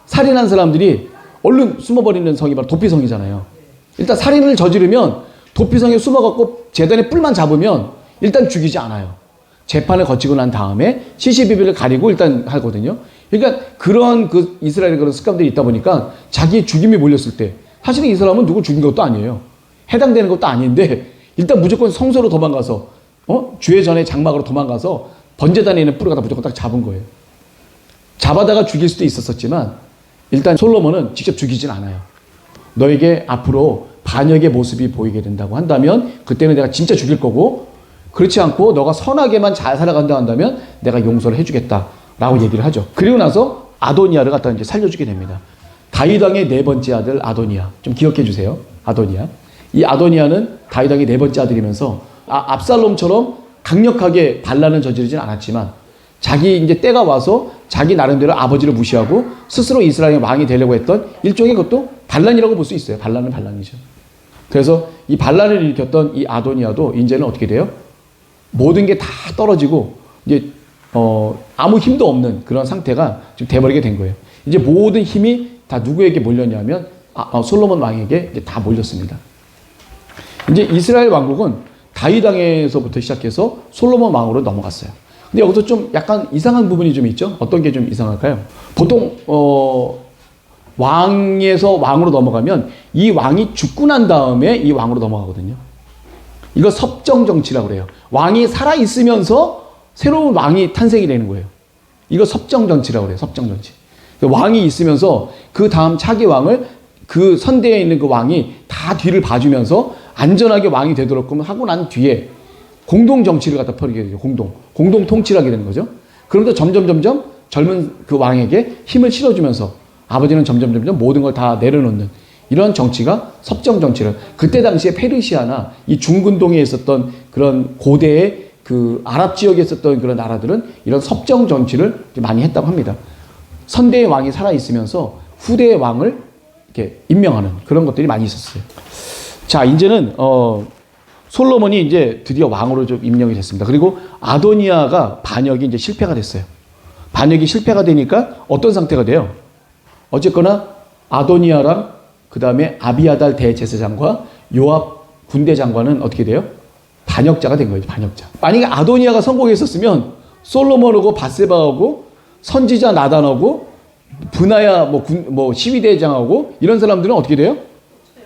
살인한 사람들이 얼른 숨어버리는 성이 바로 도피성이잖아요. 일단 살인을 저지르면 도피성에 숨어갖고 제단의 뿔만 잡으면 일단 죽이지 않아요. 재판을 거치고 난 다음에 시시비비를 가리고 일단 하거든요. 그러니까 그런 그 이스라엘의 그런 습관들이 있다 보니까 자기의 죽임이 몰렸을 때 사실은 이 사람은 누구 죽인 것도 아니에요. 해당되는 것도 아닌데 일단 무조건 성소로 도망가서 주의 전에 장막으로 도망가서 번제단에 있는 뿔을 갖다 무조건 딱 잡은 거예요. 잡아다가 죽일 수도 있었지만 일단 솔로몬은 직접 죽이진 않아요. 너에게 앞으로 반역의 모습이 보이게 된다고 한다면 그때는 내가 진짜 죽일 거고, 그렇지 않고 너가 선하게만 잘 살아간다 한다면 내가 용서를 해주겠다 라고 얘기를 하죠. 그리고 나서 아도니아를 갖다 이제 살려주게 됩니다. 다윗 왕의 네 번째 아들 아도니아, 좀 기억해 주세요. 아도니아. 이 아도니아는 다윗 왕의 네 번째 아들이면서 압살롬처럼 강력하게 반란을 저지르진 않았지만 자기 이제 때가 와서 자기 나름대로 아버지를 무시하고 스스로 이스라엘의 왕이 되려고 했던 일종의 그것도 반란이라고 볼 수 있어요. 반란은 반란이죠. 그래서 이 반란을 일으켰던 이 아도니아도 이제는 어떻게 돼요? 모든 게 다 떨어지고 이제 아무 힘도 없는 그런 상태가 지금 돼버리게 된 거예요. 이제 모든 힘이 다 누구에게 몰렸냐면 솔로몬 왕에게 이제 다 몰렸습니다. 이제 이스라엘 왕국은 다윗 왕에서부터 시작해서 솔로몬 왕으로 넘어갔어요. 근데 여기서 좀 약간 이상한 부분이 좀 있죠. 어떤 게 좀 이상할까요? 보통 왕에서 왕으로 넘어가면 이 왕이 죽고 난 다음에 이 왕으로 넘어가거든요. 이거 섭정 정치라고 그래요. 왕이 살아 있으면서 새로운 왕이 탄생이 되는 거예요. 이거 섭정 정치라고 그래요. 섭정 정치. 왕이 있으면서 그 다음 차기 왕을 그 선대에 있는 그 왕이 다 뒤를 봐주면서 안전하게 왕이 되도록 하고 난 뒤에 공동 정치를 갖다 펴게 되죠. 공동 통치를 하게 되는 거죠. 그러면서 점점 젊은 그 왕에게 힘을 실어주면서 아버지는 점점 모든 걸 다 내려놓는 이런 정치가 섭정 정치를, 그때 당시에 페르시아나 이 중근동에 있었던 그런 고대의 그 아랍 지역에 있었던 그런 나라들은 이런 섭정 정치를 많이 했다고 합니다. 선대의 왕이 살아 있으면서 후대의 왕을 이렇게 임명하는 그런 것들이 많이 있었어요. 자, 이제는 솔로몬이 이제 드디어 왕으로 좀 임명이 됐습니다. 그리고 아도니아가 반역이 이제 실패가 됐어요. 반역이 실패가 되니까 어떤 상태가 돼요? 어쨌거나 아도니아랑 그 다음에 아비아달 대제사장과 요압 군대 장관은 어떻게 돼요? 반역자가 된 거예요. 반역자. 만약에 아도니아가 성공했었으면 솔로몬하고 바세바하고 선지자 나단하고 브나야 뭐 시위대장하고 이런 사람들은 어떻게 돼요?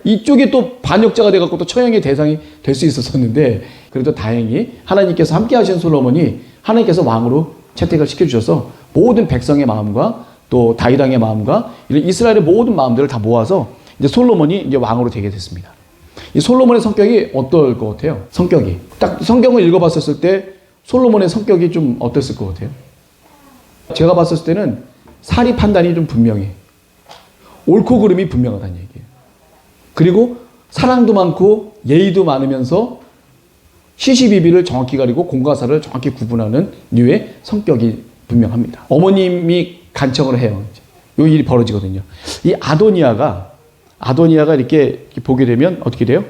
이쪽에 또 반역자가 돼갖고 또 처형의 대상이 될 수 있었었는데 그래도 다행히 하나님께서 함께 하신 솔로몬이 하나님께서 왕으로 채택을 시켜주셔서 모든 백성의 마음과 또 다윗 왕의 마음과 이런 이스라엘의 모든 마음들을 다 모아서 이제 솔로몬이 이제 왕으로 되게 됐습니다. 이 솔로몬의 성격이 어떨 것 같아요? 성격이 딱 성경을 읽어봤었을 때 솔로몬의 성격이 좀 어땠을 것 같아요? 제가 봤을 때는 사리 판단이 좀 분명해. 옳고 그름이 분명하다는 얘기예요. 그리고 사랑도 많고 예의도 많으면서 시시비비를 정확히 가리고 공과사를 정확히 구분하는 류의 성격이 분명합니다. 어머님이 간청을 해요. 이 일이 벌어지거든요. 이 아도니아가 이렇게 보게 되면 어떻게 돼요?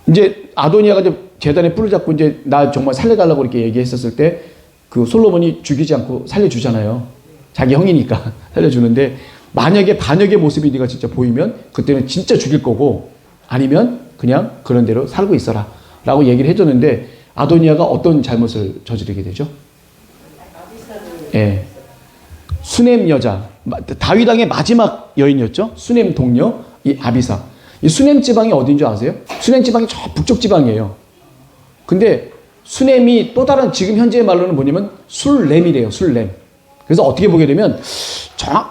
이제 아도니아가 이제 제단에 뿔을 잡고 이제 나 정말 살려달라고 이렇게 얘기했었을 때 그 솔로몬이 죽이지 않고 살려주잖아요. 자기 형이니까 살려주는데 만약에 반역의 모습이 네가 진짜 보이면 그때는 진짜 죽일 거고 아니면 그냥 그런 대로 살고 있어라 라고 얘기를 해줬는데 아도니아가 어떤 잘못을 저지르게 되죠? 예. 수넴 여자 다윗 왕의 마지막 여인이었죠. 수넴 동료 이 아비사. 이 수넴 지방이 어딘 줄 아세요? 수넴 지방이 저 북쪽 지방이에요. 근데 수넴이 또 다른 지금 현재의 말로는 뭐냐면 술렘이래요. 술렘. 그래서 어떻게 보게 되면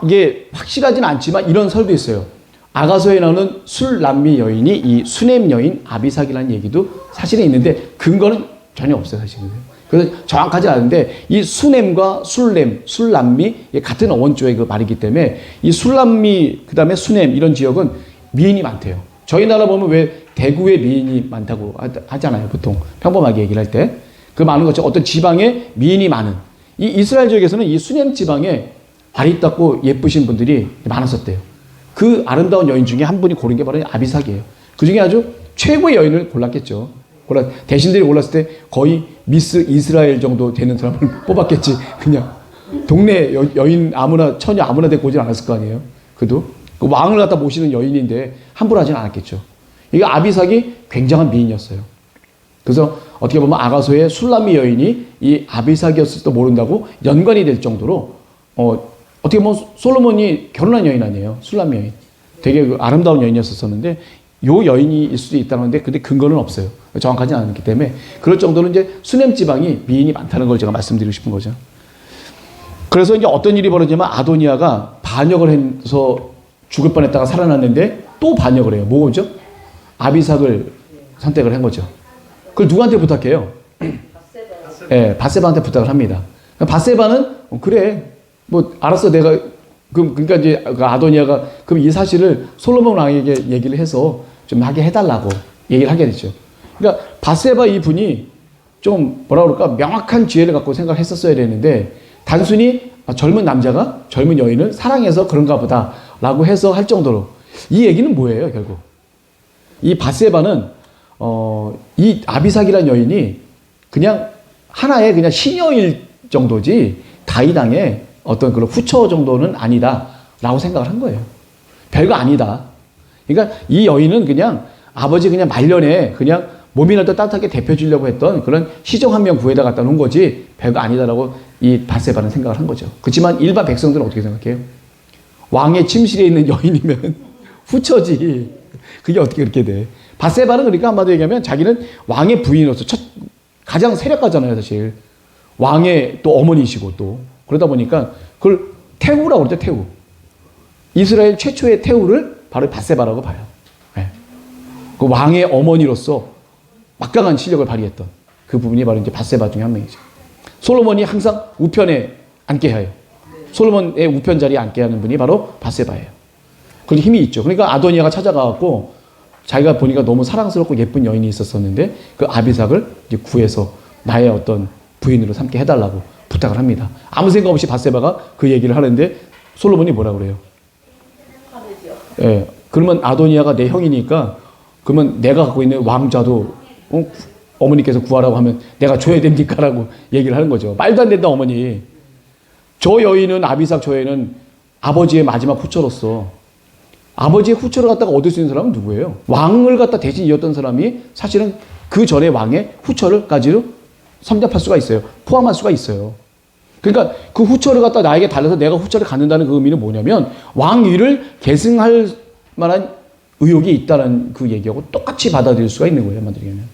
이게 확실하진 않지만 이런 설도 있어요. 아가서에 나오는 술람미 여인이 이 수넴 여인 아비삭이라는 얘기도 사실은 있는데 근거는 전혀 없어요. 사실은. 그래서 정확하지 않은데 이 수넴과 술렘, 술람미 같은 원조의 그 말이기 때문에 이 술람미 그다음에 수넴 이런 지역은 미인이 많대요. 저희 나라 보면 왜 대구에 미인이 많다고 하잖아요. 보통 평범하게 얘기를 할 때. 그 많은 것처럼 어떤 지방에 미인이 많은 이 이스라엘 지역에서는 이 수넴 지방에 아리따고 예쁘신 분들이 많았었대요. 그 아름다운 여인 중에 한 분이 고른 게 바로 아비삭이에요. 그 중에 아주 최고의 여인을 골랐겠죠. 대신들이 골랐을 때 거의 미스 이스라엘 정도 되는 사람을 뽑았겠지. 그냥 동네 여인 아무나 처녀 아무나 데리고 오진 않았을 거 아니에요. 그도 그 왕을 갖다 모시는 여인인데 함부로 하진 않았겠죠. 이게 아비삭이 굉장한 미인이었어요. 그래서 어떻게 보면 아가소의 술람미 여인이 이 아비삭이었을지도 모른다고 연관이 될 정도로 어떻게 보면 솔로몬이 결혼한 여인 아니에요. 술람미 여인. 되게 그 아름다운 여인이었었는데 요 여인일 수도 있다는데 근데 근거는 없어요. 정확하지 않기 때문에 그럴 정도로 이제 수넴 지방이 미인이 많다는 걸 제가 말씀드리고 싶은 거죠. 그래서 이제 어떤 일이 벌어지냐면 아도니아가 반역을 해서 죽을 뻔했다가 살아났는데 또 반역을 해요. 뭐죠? 아비삭을 선택을 한 거죠. 그걸 누구한테 부탁해요? 예, 바세바한테 부탁을 합니다. 바세바는 그래 뭐 알았어 내가 그러니까 이제 아도니아가 그럼 이 사실을 솔로몬 왕에게 얘기를 해서 좀 하게 해달라고 얘기를 하게 됐죠. 그러니까 바세바 이 분이 좀 뭐라 그럴까 명확한 지혜를 갖고 생각했었어야 되는데 단순히 젊은 남자가 젊은 여인을 사랑해서 그런가 보다라고 해서 할 정도로 이 얘기는 뭐예요 결국? 이 바세바는 이 아비삭이라는 여인이 그냥 하나의 그냥 시녀일 정도지 다윗 왕의 어떤 그런 후처 정도는 아니다라고 생각을 한 거예요. 별거 아니다. 그러니까 이 여인은 그냥 아버지 그냥 말년에 그냥 몸이라도 따뜻하게 데펴주려고 했던 그런 시종 한 명 구해다 갖다 놓은 거지 별거 아니다라고 이 바세바는 생각을 한 거죠. 그렇지만 일반 백성들은 어떻게 생각해요? 왕의 침실에 있는 여인이면 후처지. 그게 어떻게 그렇게 돼? 바세바는 그러니까 한마디로 얘기하면 자기는 왕의 부인으로서 가장 세력가잖아요, 사실. 왕의 또 어머니시고 또. 그러다 보니까 그걸 태후라고 그러죠, 태후. 이스라엘 최초의 태후를 바로 바세바라고 봐요. 네. 그 왕의 어머니로서 막강한 실력을 발휘했던 그 부분이 바로 이제 바세바 중에 한 명이죠. 솔로몬이 항상 우편에 앉게 해요. 솔로몬의 우편 자리에 앉게 하는 분이 바로 바세바예요. 그런 힘이 있죠. 그러니까 아도니아가 찾아가갖고 자기가 보니까 너무 사랑스럽고 예쁜 여인이 있었었는데 그 아비삭을 이제 구해서 나의 어떤 부인으로 삼게 해달라고 부탁을 합니다. 아무 생각 없이 바세바가 그 얘기를 하는데 솔로몬이 뭐라 그래요? 예. 그러면 아도니아가 내 형이니까 그러면 내가 갖고 있는 왕좌도 어머니께서 구하라고 하면 내가 줘야 됩니까? 라고 얘기를 하는 거죠. 말도 안 된다 어머니. 저 여인은 아비삭 저 여인은 아버지의 마지막 후처로서 아버지의 후처를 갖다가 얻을 수 있는 사람은 누구예요? 왕을 갖다 대신 이었던 사람이 사실은 그 전에 왕의 후처를까지도 섭렵할 수가 있어요. 포함할 수가 있어요. 그러니까 그 후처를 갖다 나에게 달려서 내가 후처를 갖는다는 그 의미는 뭐냐면 왕위를 계승할 만한 의욕이 있다는 그 얘기하고 똑같이 받아들일 수가 있는 거예요. 한마디로 얘기하면.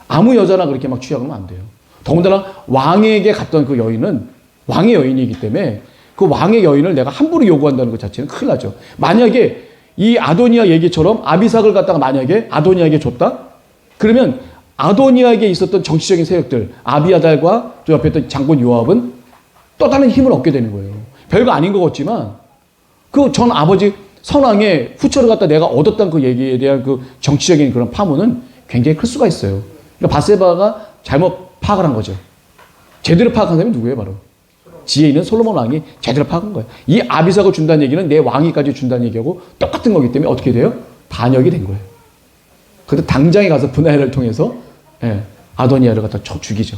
아무 여자나 그렇게 막 취하면 안 돼요. 더군다나 왕에게 갔던 그 여인은 왕의 여인이기 때문에 그 왕의 여인을 내가 함부로 요구한다는 것 자체는 큰일 나죠. 만약에 이 아도니아 얘기처럼 아비삭을 갖다가 만약에 아도니아에게 줬다? 그러면 아도니아에게 있었던 정치적인 세력들, 아비아달과 또 옆에 있던 장군 요압은 또 다른 힘을 얻게 되는 거예요. 별거 아닌 것 같지만 그 전 아버지 선왕의 후처를 갖다 내가 얻었다는 그 얘기에 대한 그 정치적인 그런 파문은 굉장히 클 수가 있어요. 그러니까 바세바가 잘못 파악을 한 거죠. 제대로 파악한 사람이 누구예요? 바로 지혜 있는 솔로몬 왕이 제대로 파악한 거예요. 이 아비삭을 준다는 얘기는 내 왕위까지 준다는 얘기하고 똑같은 거기 때문에 어떻게 돼요? 반역이 된 거예요. 그래서 당장에 가서 분하엘을 통해서 아도니아를 갖다 죽이죠.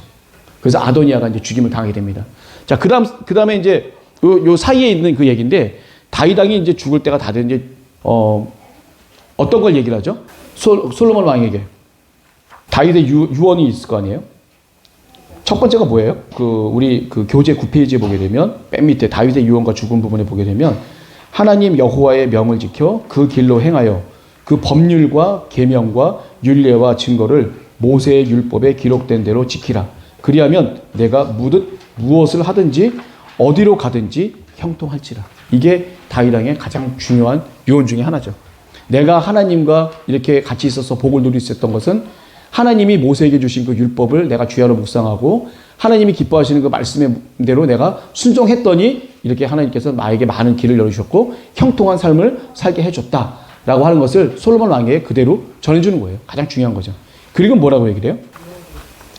그래서 아도니아가 이제 죽임을 당하게 됩니다. 자, 그다음에 이제 요 사이에 있는 그 얘기인데 다윗 왕이 이제 죽을 때가 다 된 이제 어떤 걸 얘기를 하죠? 솔로몬 왕에게 다윗의 유언이 있을 거 아니에요? 첫 번째가 뭐예요? 우리 교재 9페이지에 보게 되면 맨 밑에 다윗의 유언과 죽은 부분에 보게 되면 하나님 여호와의 명을 지켜 그 길로 행하여 그 법률과 계명과 율례와 증거를 모세의 율법에 기록된 대로 지키라. 그리하면 내가 무엇을 하든지 어디로 가든지 형통할지라. 이게 다윗 왕의 가장 중요한 유언 중에 하나죠. 내가 하나님과 이렇게 같이 있어서 복을 누릴 수 있었던 것은 하나님이 모세에게 주신 그 율법을 내가 주야로 묵상하고 하나님이 기뻐하시는 그 말씀대로 내가 순종했더니 이렇게 하나님께서 나에게 많은 길을 열어주셨고 형통한 삶을 살게 해줬다라고 하는 것을 솔로몬 왕에게 그대로 전해주는 거예요. 가장 중요한 거죠. 그리고 뭐라고 얘기를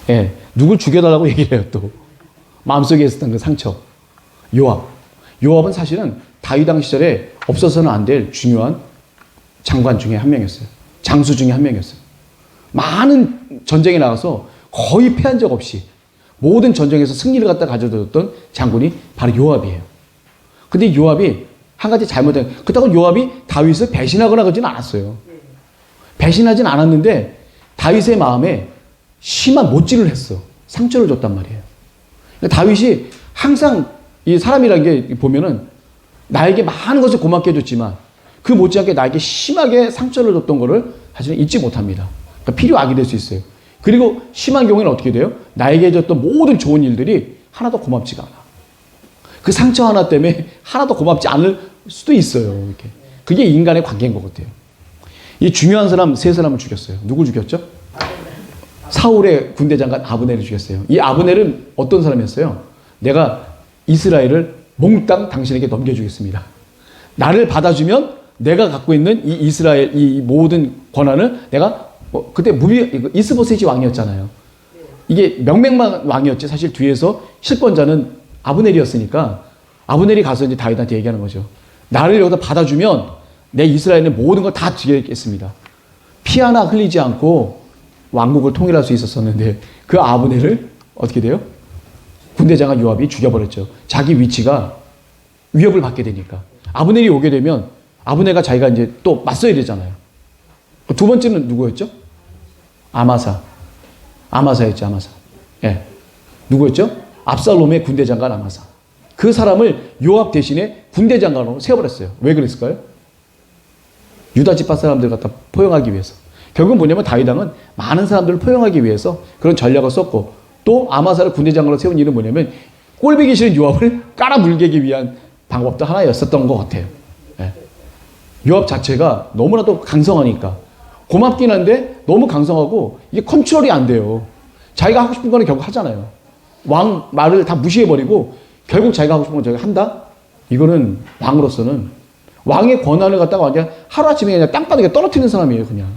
해요? 누굴 죽여달라고 얘기를 해요. 또 마음속에 있었던 그 상처. 요압은 사실은 다윗 왕 시절에 없어서는 안 될 중요한 장관 중에 한 명이었어요. 장수 중에 한 명이었어요. 많은 전쟁에 나가서 거의 패한 적 없이 모든 전쟁에서 승리를 갖다 가져뒀던 장군이 바로 요압이에요. 근데 요압이 한 가지 그렇다고 요압이 다윗을 배신하거나 그러진 않았어요. 배신하진 않았는데 다윗의 마음에 심한 못질을 했어. 상처를 줬단 말이에요. 다윗이 항상 이 사람이라는 게 보면은 나에게 많은 것을 고맙게 해줬지만 그 못지않게 나에게 심하게 상처를 줬던 거를 사실은 잊지 못합니다. 그러니까 필요악이 될 수 있어요. 그리고 심한 경우에는 어떻게 돼요? 나에게 해줬던 모든 좋은 일들이 하나도 고맙지가 않아. 그 상처 하나 때문에 하나도 고맙지 않을 수도 있어요. 이렇게. 그게 인간의 관계인 것 같아요. 이 중요한 사람 세 사람을 죽였어요. 누구 죽였죠? 사울의 군대 장관 아브넬을 죽였어요. 이 아브넬은 어떤 사람이었어요? 내가 이스라엘을 몽땅 당신에게 넘겨주겠습니다. 나를 받아주면 내가 갖고 있는 이 이스라엘 이 모든 권한을 내가 그때 이스보셋이 왕이었잖아요. 이게 명맥만 왕이었지 사실 뒤에서 실권자는 아브넬이었으니까 아브넬이 가서 이제 다윗한테 얘기하는 거죠. 나를 여기다 받아주면 내 이스라엘의 모든 걸 다 지겠습니다. 피 하나 흘리지 않고 왕국을 통일할 수 있었었는데 그 아브넬을 어떻게 돼요? 군대장관 요압이 죽여버렸죠. 자기 위치가 위협을 받게 되니까. 아브넬이 오게 되면 아브넬가 자기가 이제 또 맞서야 되잖아요. 두 번째는 누구였죠? 아마사였죠, 아마사. 누구였죠? 압살롬의 군대장관 아마사. 그 사람을 요압 대신에 군대장관으로 세워버렸어요. 왜 그랬을까요? 유다 지파 사람들 갖다 포용하기 위해서. 결국은 뭐냐면 다윗 왕은 많은 사람들을 포용하기 위해서 그런 전략을 썼고 또 아마사를 군대장관으로 세운 이유는 뭐냐면 꼴보기 싫은 요압을 깔아물기 위한 방법도 하나였었던 것 같아요. 요압 자체가 너무나도 강성하니까 고맙긴 한데 너무 강성하고 이게 컨트롤이 안 돼요. 자기가 하고 싶은 거는 결국 하잖아요. 왕 말을 다 무시해버리고 결국 자기가 하고 싶은 건 자기가 한다? 이거는 왕으로서는 왕의 권한을 갖다가 완전 하루아침에 그냥 땅바닥에 떨어뜨리는 사람이에요. 그냥.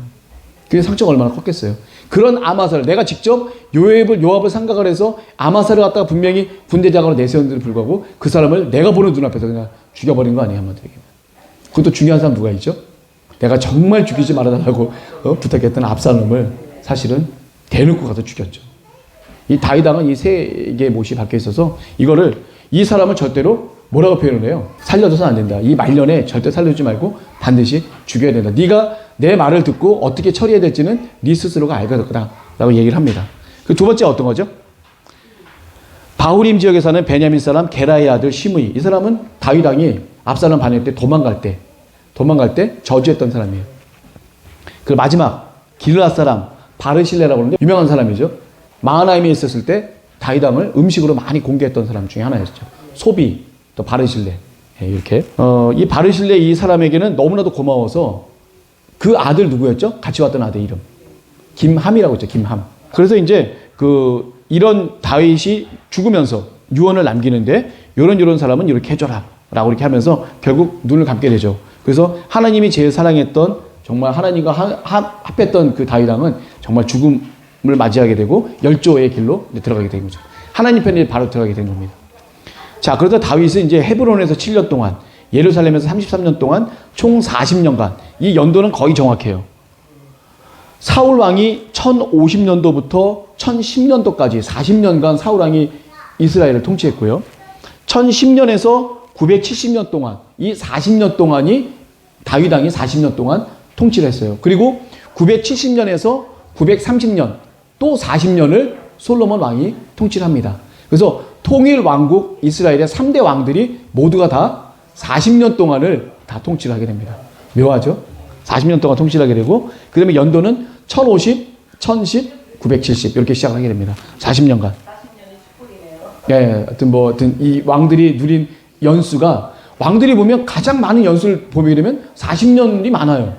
그게 상처가 얼마나 컸겠어요. 그런 아마사를 내가 직접 요압을 생각을 해서 아마사를 갖다가 분명히 군대장관으로 내세웠는데도 불구하고 그 사람을 내가 보는 눈앞에서 그냥 죽여버린 거 아니에요. 한마디로 얘기하면. 그것도 중요한 사람 누가 있죠? 내가 정말 죽이지 말아달라고 부탁했던 압살롬을 사실은 대놓고 가서 죽였죠. 이 다윗 왕은 이 세 개의 못이 박혀 있어서 이거를 이 사람을 절대로 뭐라고 표현을 해요? 살려줘서는 안 된다. 이 말년에 절대 살려주지 말고 반드시 죽여야 된다. 네가 내 말을 듣고 어떻게 처리해야 될지는 네 스스로가 알게 될 거다 라고 얘기를 합니다. 그 두 번째 어떤 거죠? 바후림 지역에 사는 베냐민 사람 게라의 아들 시므이. 이 사람은 다윗 왕이 압살롬 반역 때 도망갈 때 저주했던 사람이에요. 그 마지막 길앗 사람 바르실레라고 하는데 유명한 사람이죠. 마하나임에 있었을 때 다윗 왕을 음식으로 많이 공개했던 사람 중에 하나였죠. 소비, 또 바르실레. 이렇게. 이 바르실레 이 사람에게는 너무나도 고마워서 그 아들 누구였죠? 같이 왔던 아들 이름. 김함이라고 했죠. 김함. 그래서 이제 이런 다윗이 죽으면서 유언을 남기는데 요런 사람은 이렇게 해줘라 라고 이렇게 하면서 결국 눈을 감게 되죠. 그래서 하나님이 제일 사랑했던 정말 하나님과 합했던 그 다윗 왕은 정말 죽음을 맞이하게 되고 열조의 길로 들어가게 된 거죠. 하나님 편에 바로 들어가게 된 겁니다. 자, 그래서 다윗은 이제 헤브론에서 7년 동안, 예루살렘에서 33년 동안 총 40년간, 이 연도는 거의 정확해요. 사울 왕이 1050년도부터 1010년도까지 40년간 사울 왕이 이스라엘을 통치했고요. 1010년에서 970년 동안, 이 40년 동안이 다윗 왕이 40년 동안 통치를 했어요. 그리고 970년에서 930년, 또 40년을 솔로몬 왕이 통치를 합니다. 그래서 통일 왕국 이스라엘의 3대 왕들이 모두가 다 40년 동안을 다 통치를 하게 됩니다. 묘하죠? 40년 동안 통치를 하게 되고, 그 다음에 연도는 1050, 1010, 970 이렇게 시작을 하게 됩니다. 40년간. 40년의 축복이네요. 예, 하여튼 이 왕들이 누린 연수가, 왕들이 보면 가장 많은 연수를 보게 되면 40년이 많아요.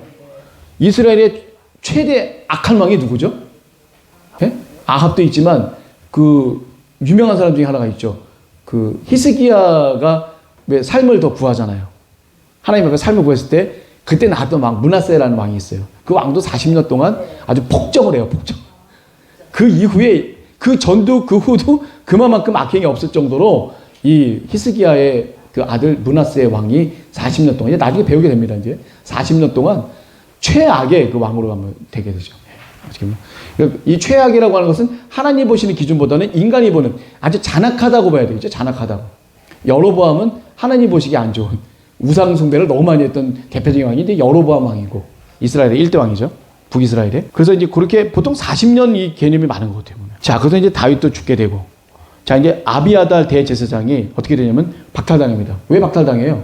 이스라엘의 최대 악한 왕이 누구죠? 예? 아합도 있지만 그 유명한 사람 중에 하나가 있죠. 그 히스기야가 왜 삶을 더 구하잖아요. 하나님 앞에 삶을 구했을 때 그때 나왔던 왕 므낫세라는 왕이 있어요. 그 왕도 40년 동안 아주 폭정을 해요. 폭정. 그 이후에 그 전도 그 후도 그만큼 악행이 없을 정도로 이 히스기야의 그 아들 므낫세 왕이 40년 동안, 이제 나중에 배우게 됩니다. 이제 40년 동안 최악의 그 왕으로 한번 되게 되죠. 이 최악이라고 하는 것은 하나님 보시는 기준보다는 인간이 보는 아주 잔악하다고 봐야 되겠죠. 잔악하다고. 여로보암은 하나님 보시기 안 좋은 우상 숭배를 너무 많이 했던 대표적인 왕인데 여로보암 왕이고 이스라엘의 1대 왕이죠. 북이스라엘에. 그래서 이제 그렇게 보통 40년 이 개념이 많은 것 같아요. 자, 그래서 이제 다윗도 죽게 되고, 자, 이제 아비아달 대제사장이 어떻게 되냐면 박탈당합니다. 왜 박탈당해요?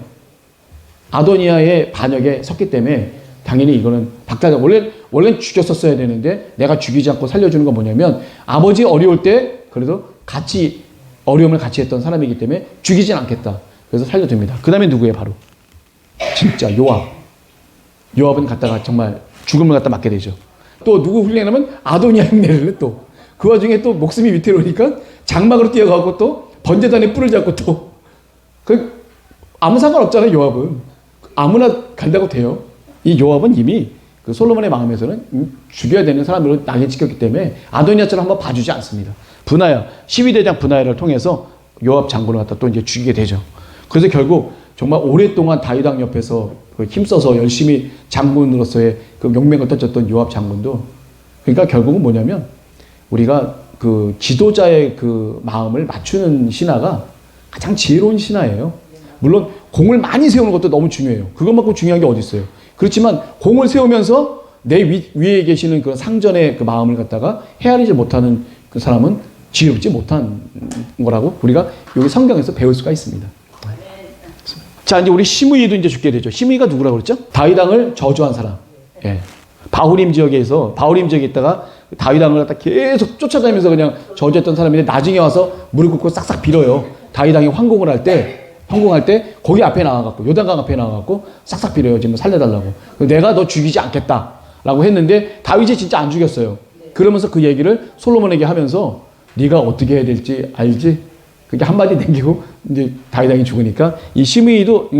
아도니아의 반역에 섰기 때문에 당연히 이거는 박탈당. 원래 죽였었어야 되는데 내가 죽이지 않고 살려주는 건 뭐냐면 아버지 어려울 때 그래도 같이 어려움을 같이 했던 사람이기 때문에 죽이진 않겠다. 그래서 살려줍니다. 그 다음에 누구예요? 바로 진짜 요압. 요압은 갖다가 정말 죽음을 갖다 맞게 되죠. 또 누구 훌륭하면 아도니아 흉내를 또 그 와중에 또 목숨이 위태로우니까 장막으로 뛰어가고 또 번제단에 뿔을 잡고 또 아무 상관없잖아요. 요압은 아무나 간다고 돼요. 이 요압은 이미 그 솔로몬의 마음에서는 죽여야 되는 사람으로 낙인 찍혔기 때문에 아도니아처럼 한번 봐주지 않습니다. 브나야, 시위대장 브나야를 통해서 요압 장군을 갖다 또 이제 죽이게 되죠. 그래서 결국 정말 오랫동안 다윗 왕 옆에서 힘써서 열심히 장군으로서의 그 용맹을 떨쳤던 요압 장군도, 그러니까 결국은 뭐냐면 우리가 그 지도자의 그 마음을 맞추는 신하가 가장 지혜로운 신하예요. 물론 공을 많이 세우는 것도 너무 중요해요. 그것만큼 중요한 게 어디 있어요. 그렇지만 공을 세우면서 내 위에 계시는 그 상전의 그 마음을 갖다가 헤아리지 못하는 그 사람은 지혜롭지 못한 거라고 우리가 여기 성경에서 배울 수가 있습니다. 자, 이제 우리 시므이도 이제 죽게 되죠. 시므이가 누구라고 그랬죠? 다윗 왕을 저주한 사람. 예. 바후림 지역에 있다가 다윗 왕을 갖다 계속 쫓아다니면서 그냥 저주했던 사람인데 나중에 와서 무릎 꿇고 싹싹 빌어요. 다윗 왕이 황공할 때 거기 앞에 나와갖고 요단강 앞에 나와갖고 싹싹 빌어요. 지금 살려달라고. 내가 너 죽이지 않겠다라고 했는데 다윗이 진짜 안 죽였어요. 그러면서 그 얘기를 솔로몬에게 하면서 네가 어떻게 해야 될지 알지? 그게 한마디 남기고 이제 다윗 왕이 죽으니까 이 시므이도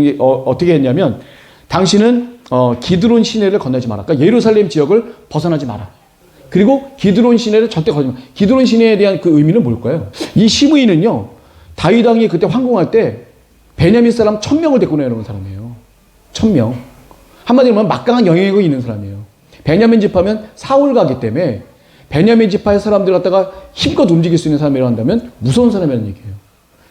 어떻게 했냐면 당신은 기드론 시내를 건너지 마라. 그러니까 예루살렘 지역을 벗어나지 마라. 그리고 기드론 시내를 절대 건너지 마라. 기드론 시내에 대한 그 의미는 뭘까요? 이 시므이는요, 다윗 왕이 그때 황공할 때 베냐민 사람 1000명을 데리고 내려온 사람이에요. 1000명. 한마디로 말하면 막강한 영향력이 있는 사람이에요. 베냐민 지파면 사울가기 때문에 베냐민 지파의 사람들 갖다가 힘껏 움직일 수 있는 사람이라고 한다면 무서운 사람이라는 얘기예요.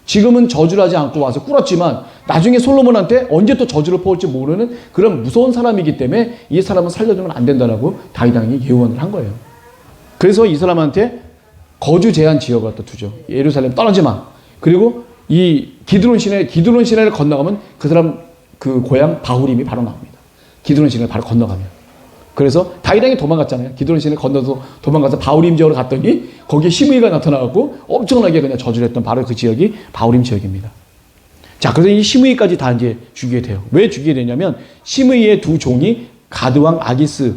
지금은 저주를 하지 않고 와서 꿇었지만 나중에 솔로몬한테 언제 또 저주를 퍼올지 모르는 그런 무서운 사람이기 때문에 이 사람은 살려두면 안 된다라고 다윗 왕이 예언을 한 거예요. 그래서 이 사람한테 거주 제한 지역을 갖다 두죠. 예루살렘 떠나지 마. 그리고 이 기드론 시내를 건너가면 그 사람 그 고향 바후림이 바로 나옵니다. 기드론 시내를 바로 건너가면. 그래서 다윗 왕이 도망갔잖아요. 기드론 시내를 건너서 도망가서 바후림 지역으로 갔더니 거기에 시므이가 나타나갖고 엄청나게 그냥 저주를 했던 바로 그 지역이 바후림 지역입니다. 자, 그래서 이 시므이까지 다 이제 죽이게 돼요. 왜 죽이게 되냐면 시므이의 두 종이 가드 왕 아기스,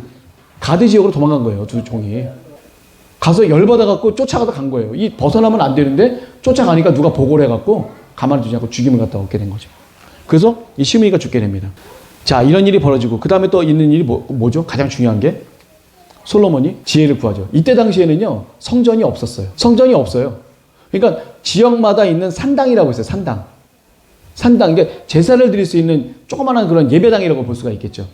가드 지역으로 도망간 거예요. 두 종이. 가서 열받아갖고 쫓아가다 간 거예요. 이 벗어나면 안 되는데 쫓아가니까 누가 보고를 해갖고 가만히 두지 않고 죽임을 갖다 얻게 된 거죠. 그래서 이 시므이가 죽게 됩니다. 자, 이런 일이 벌어지고 그 다음에 또 있는 일이 뭐죠? 가장 중요한 게 솔로몬이 지혜를 구하죠. 이때 당시에는요 성전이 없었어요. 성전이 없어요. 그러니까 지역마다 있는 산당이라고 있어요. 산당. 그러니까 제사를 드릴 수 있는 조그마한 그런 예배당이라고 볼 수가 있겠죠.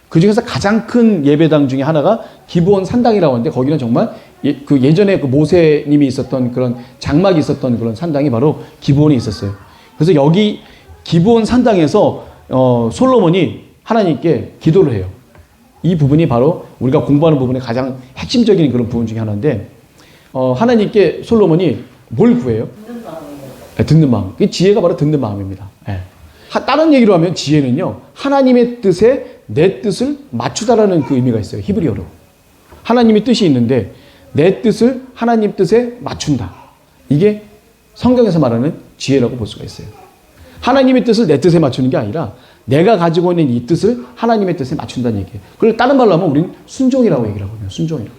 그 중에서 가장 큰 예배당 중에 하나가 기브온 산당이라고 하는데 거기는 정말 예전에 그 모세님이 있었던 그런 장막이 있었던 그런 산당이 바로 기브온에 있었어요. 그래서 여기 기브온 산당에서 솔로몬이 하나님께 기도를 해요. 이 부분이 바로 우리가 공부하는 부분의 가장 핵심적인 그런 부분 중에 하나인데 하나님께 솔로몬이 뭘 구해요? 듣는 마음이에요. 네, 듣는 마음. 그 지혜가 바로 듣는 마음입니다. 네. 다른 얘기로 하면 지혜는요 하나님의 뜻에 내 뜻을 맞추다라는 그 의미가 있어요. 히브리어로. 하나님의 뜻이 있는데 내 뜻을 하나님 뜻에 맞춘다. 이게 성경에서 말하는 지혜라고 볼 수가 있어요. 하나님의 뜻을 내 뜻에 맞추는 게 아니라 내가 가지고 있는 이 뜻을 하나님의 뜻에 맞춘다는 얘기예요. 그리고 다른 말로 하면 우리는 순종이라고 얘기를 하거든요. 순종이라고.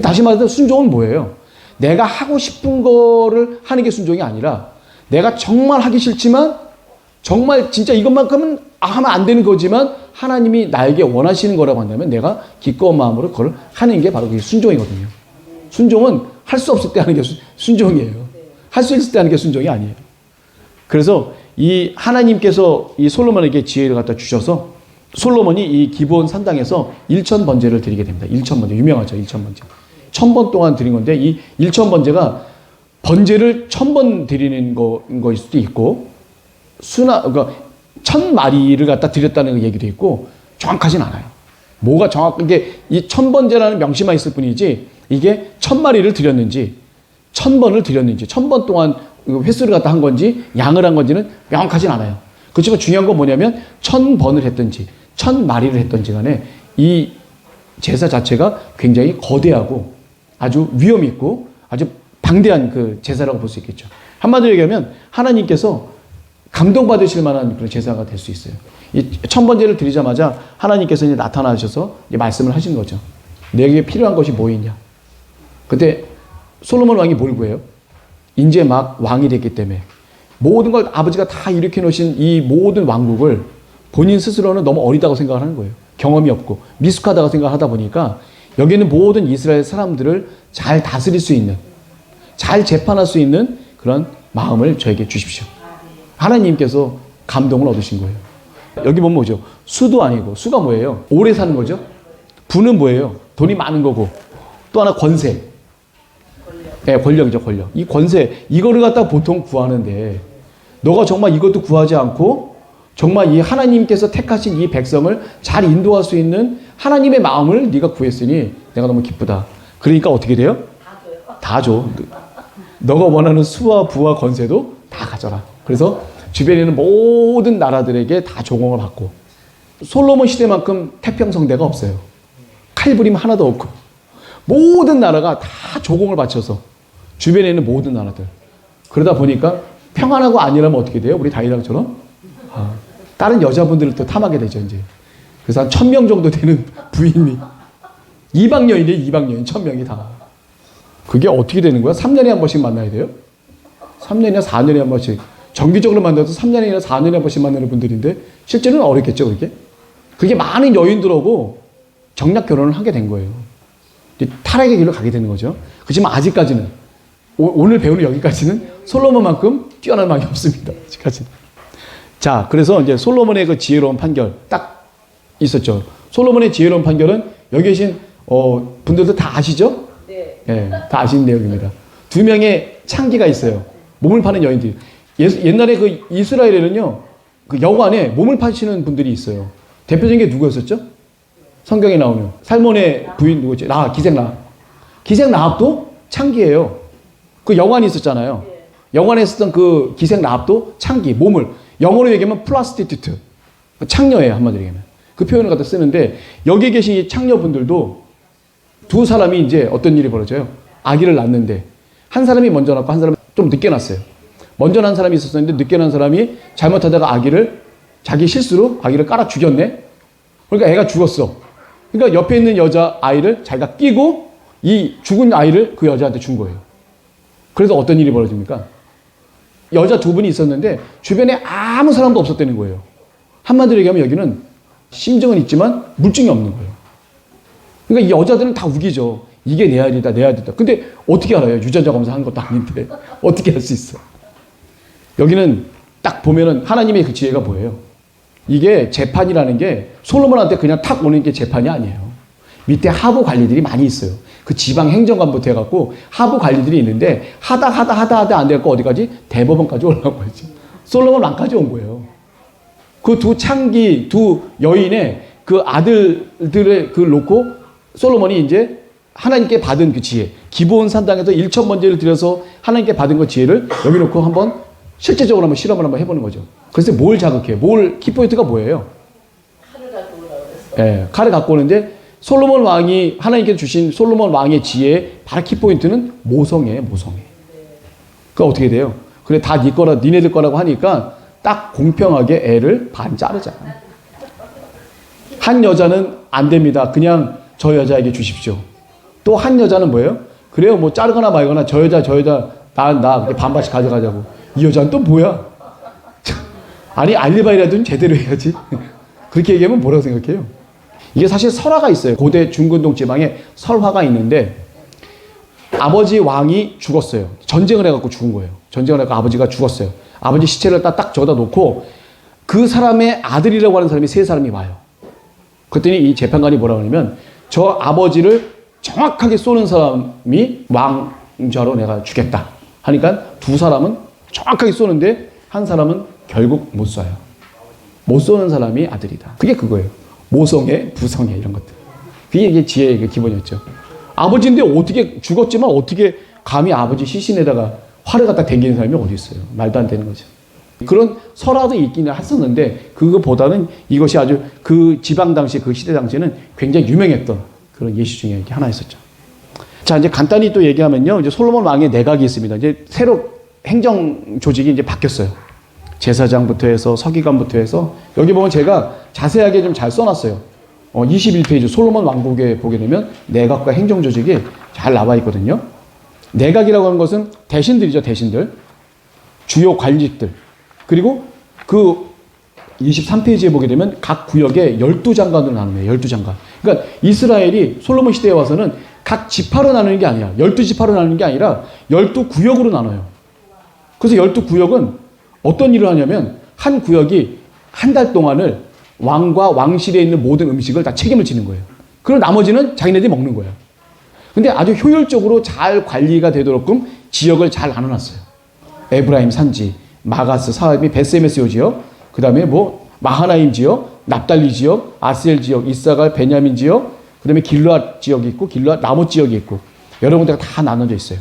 다시 말해서 순종은 뭐예요? 내가 하고 싶은 거를 하는 게 순종이 아니라 내가 정말 하기 싫지만 정말 진짜 이것만큼은 하면 안 되는 거지만 하나님이 나에게 원하시는 거라고 한다면 내가 기꺼운 마음으로 그걸 하는 게 바로 그게 순종이거든요. 순종은 할 수 없을 때 하는 게 순종이에요. 할 수 있을 때 하는 게 순종이 아니에요. 그래서 이 하나님께서 이 솔로몬에게 지혜를 갖다 주셔서 솔로몬이 이 기브온 산당에서 1000번제를 드리게 됩니다. 1000번제. 유명하죠. 1000번제. 1000번 동안 드린 건데 이 1000번제가 번제를 1000번 드리는 거일 수도 있고 그러니까 1000마리를 갖다 드렸다는 얘기도 있고 정확하진 않아요. 뭐가 정확하게 이 1000번제라는 명시만 있을 뿐이지 이게 1000마리를 드렸는지 1000번을 드렸는지 1000번 동안 횟수를 갖다 한 건지 양을 한 건지는 명확하진 않아요. 그렇지만 중요한 건 뭐냐면 1000번을 했든지 1000마리를 했든지 간에 이 제사 자체가 굉장히 거대하고 아주 위험 있고 아주 방대한 그 제사라고 볼 수 있겠죠. 한마디로 얘기하면 하나님께서 감동받으실 만한 그런 제사가 될 수 있어요. 이 1000번제를 드리자마자 하나님께서 이제 나타나셔서 이제 말씀을 하신 거죠. 내게 필요한 것이 뭐 있냐. 그때 솔로몬 왕이 뭘 구해요? 이제 막 왕이 됐기 때문에 모든 걸 아버지가 다 일으켜 놓으신 이 모든 왕국을 본인 스스로는 너무 어리다고 생각을 하는 거예요. 경험이 없고 미숙하다고 생각하다 보니까 여기는 모든 이스라엘 사람들을 잘 다스릴 수 있는, 잘 재판할 수 있는 그런 마음을 저에게 주십시오. 하나님께서 감동을 얻으신 거예요. 여기 보면 뭐죠? 수도 아니고 수가 뭐예요? 오래 사는 거죠. 부는 뭐예요? 돈이 많은 거고 또 하나 권세. 네, 권력이죠, 권력. 이 권세, 이거를 갖다 보통 구하는데 너가 정말 이것도 구하지 않고 정말 이 하나님께서 택하신 이 백성을 잘 인도할 수 있는 하나님의 마음을 네가 구했으니 내가 너무 기쁘다. 그러니까 어떻게 돼요? 다 줘. 너가 원하는 수와 부와 권세도 다 가져라. 그래서 주변에 있는 모든 나라들에게 다 조공을 받고 솔로몬 시대만큼 태평성대가 없어요. 칼부림 하나도 없고 모든 나라가 다 조공을 바쳐서 주변에 있는 모든 나라들. 그러다 보니까 평안하고 안일하면 어떻게 돼요? 우리 다윗왕처럼 다른 여자분들을 또 탐하게 되죠. 이제 그래서 한 1000명 정도 되는 부인이 이방여인이에요. 이방여인 1000명이 다. 그게 어떻게 되는 거야? 3년에 한 번씩 만나야 돼요? 3년이나 4년에 한 번씩. 정기적으로 만나도 3년이나 4년에 한 번씩 만나는 분들인데 실제로는 어렵겠죠. 그게? 그게 많은 여인들하고 정략 결혼을 하게 된 거예요. 타락의 길로 가게 되는 거죠. 그렇지만 아직까지는 오늘 배우는 여기까지는 솔로몬만큼 뛰어난 왕이 없습니다. 아직까지는. 자, 그래서 이제 솔로몬의 그 지혜로운 판결 딱 있었죠. 솔로몬의 지혜로운 판결은 여기 계신 분들도 다 아시죠? 네. 네, 다 아시는 내용입니다. 2명의 창기가 있어요. 몸을 파는 여인들. 옛날에 그 이스라엘에는요, 그 여관에 몸을 파시는 분들이 있어요. 대표적인 게 누구였었죠? 성경에 나오는 살몬의 부인 누구지? 기생 라합. 기생 라합도 창기예요. 그 여관이 있었잖아요. 여관에 있었던 그 기생 라합도 창기, 몸을 영어로 얘기하면 플라스티튜트, 창녀예요, 한마디로 얘기하면. 그 표현을 갖다 쓰는데 여기 계신 이 창녀분들도 두 사람이 이제 어떤 일이 벌어져요? 아기를 낳는데 한 사람이 먼저 낳고 한 사람이 좀 늦게 낳았어요. 먼저 낳은 사람이 있었는데 늦게 낳은 사람이 잘못하다가 아기를 자기 실수로 아기를 깔아 죽였네. 그러니까 애가 죽었어. 그러니까 옆에 있는 여자 아이를 자기가 끼고 이 죽은 아이를 그 여자한테 준 거예요. 그래서 어떤 일이 벌어집니까? 여자 두 분이 있었는데 주변에 아무 사람도 없었다는 거예요. 한마디로 얘기하면 여기는 심증은 있지만 물증이 없는 거예요. 그러니까 이 여자들은 다 우기죠. 이게 내 아들이다, 내 아들이다. 근데 어떻게 알아요? 유전자 검사한 것도 아닌데 어떻게 할 수 있어? 여기는 딱 보면은 하나님의 그 지혜가 뭐예요? 이게 재판이라는 게 솔로몬한테 그냥 탁 오는 게 재판이 아니에요. 밑에 하부 관리들이 많이 있어요. 그 지방 행정관부터 해갖고 하부 관리들이 있는데 하다 안 돼갖고 어디까지? 대법원까지 올라온 거죠. 솔로몬 왕까지 온 거예요. 그 두 창기, 두 여인의 그 아들들을 그 놓고 솔로몬이 이제 하나님께 받은 그 지혜, 기브온 산당에서 1,000번제를 드려서 하나님께 받은 그 지혜를 여기 놓고 한번 실제적으로 한번 실험을 한번 해보는 거죠. 그래서 뭘 자극해요? 키포인트가 뭐예요? 칼을 갖고 오라고 그랬어. 예, 칼을 갖고 오는데 솔로몬 왕이 하나님께서 주신 솔로몬 왕의 지혜의 바로 키포인트는 모성이에요, 모성애. 그러니까 어떻게 돼요? 그래 다 니네들 거라고 하니까 딱 공평하게 애를 반 자르자. 한 여자는 안 됩니다. 그냥 저 여자에게 주십시오. 또 한 여자는 뭐예요? 그래요, 뭐 자르거나 말거나 저 여자 나 반반씩 가져가자고. 이 여자는 또 뭐야? 아니 알리바이라도 제대로 해야지. 그렇게 얘기하면 뭐라고 생각해요? 이게 사실 설화가 있어요. 고대 중근동 지방에 설화가 있는데 아버지 왕이 죽었어요. 전쟁을 해갖고 죽은 거예요. 전쟁을 해갖고 아버지가 죽었어요. 아버지 시체를 딱 저기다 놓고 그 사람의 아들이라고 하는 사람이 세 사람이 와요. 그랬더니 이 재판관이 뭐라고 하냐면 저 아버지를 정확하게 쏘는 사람이 왕자로 내가 주겠다 하니까 두 사람은 정확하게 쏘는데 한 사람은 결국 못 쏴요. 못 쏘는 사람이 아들이다. 그게 그거예요. 모성애, 부성애 이런 것들. 그게 이게 지혜의 기본이었죠. 아버지인데 어떻게 죽었지만 어떻게 감히 아버지 시신에다가 활을 갖다 댕기는 사람이 어디 있어요. 말도 안 되는 거죠. 그런 설화도 있기는 했었는데 그거보다는 이것이 아주 그 지방 당시 그 시대 당시에는 굉장히 유명했던 그런 예시 중에 하나였었죠. 자, 이제 간단히 또 얘기하면요. 이제 솔로몬 왕의 내각이 있습니다. 이제 새로 행정 조직이 이제 바뀌었어요. 제사장부터 해서 서기관부터 해서 여기 보면 제가 자세하게 좀 잘 써놨어요. 21페이지 솔로몬 왕국에 보게 되면 내각과 행정 조직이 잘 나와 있거든요. 내각이라고 하는 것은 대신들이죠, 대신들. 주요 관직들. 그리고 그 23페이지에 보게 되면 각 구역에 12장관으로 나눕니다. 12장관. 그러니까 이스라엘이 솔로몬 시대에 와서는 각 지파로 나누는 게 아니야. 12지파로 나누는 게 아니라 12구역으로 나눠요. 그래서 12구역은 어떤 일을 하냐면 한 구역이 한 달 동안을 왕과 왕실에 있는 모든 음식을 다 책임을 지는 거예요. 그리고 나머지는 자기네들이 먹는 거예요. 근데 아주 효율적으로 잘 관리가 되도록끔 지역을 잘 나눠놨어요. 에브라임 산지, 마가스, 사업이 베스메스요 지역, 그 다음에 뭐 마하나임 지역, 납달리 지역, 아스엘 지역, 이사갈, 베냐민 지역, 그 다음에 길르앗 지역이 있고 길르앗 라못 지역이 있고 여러 군데가 다 나눠져 있어요.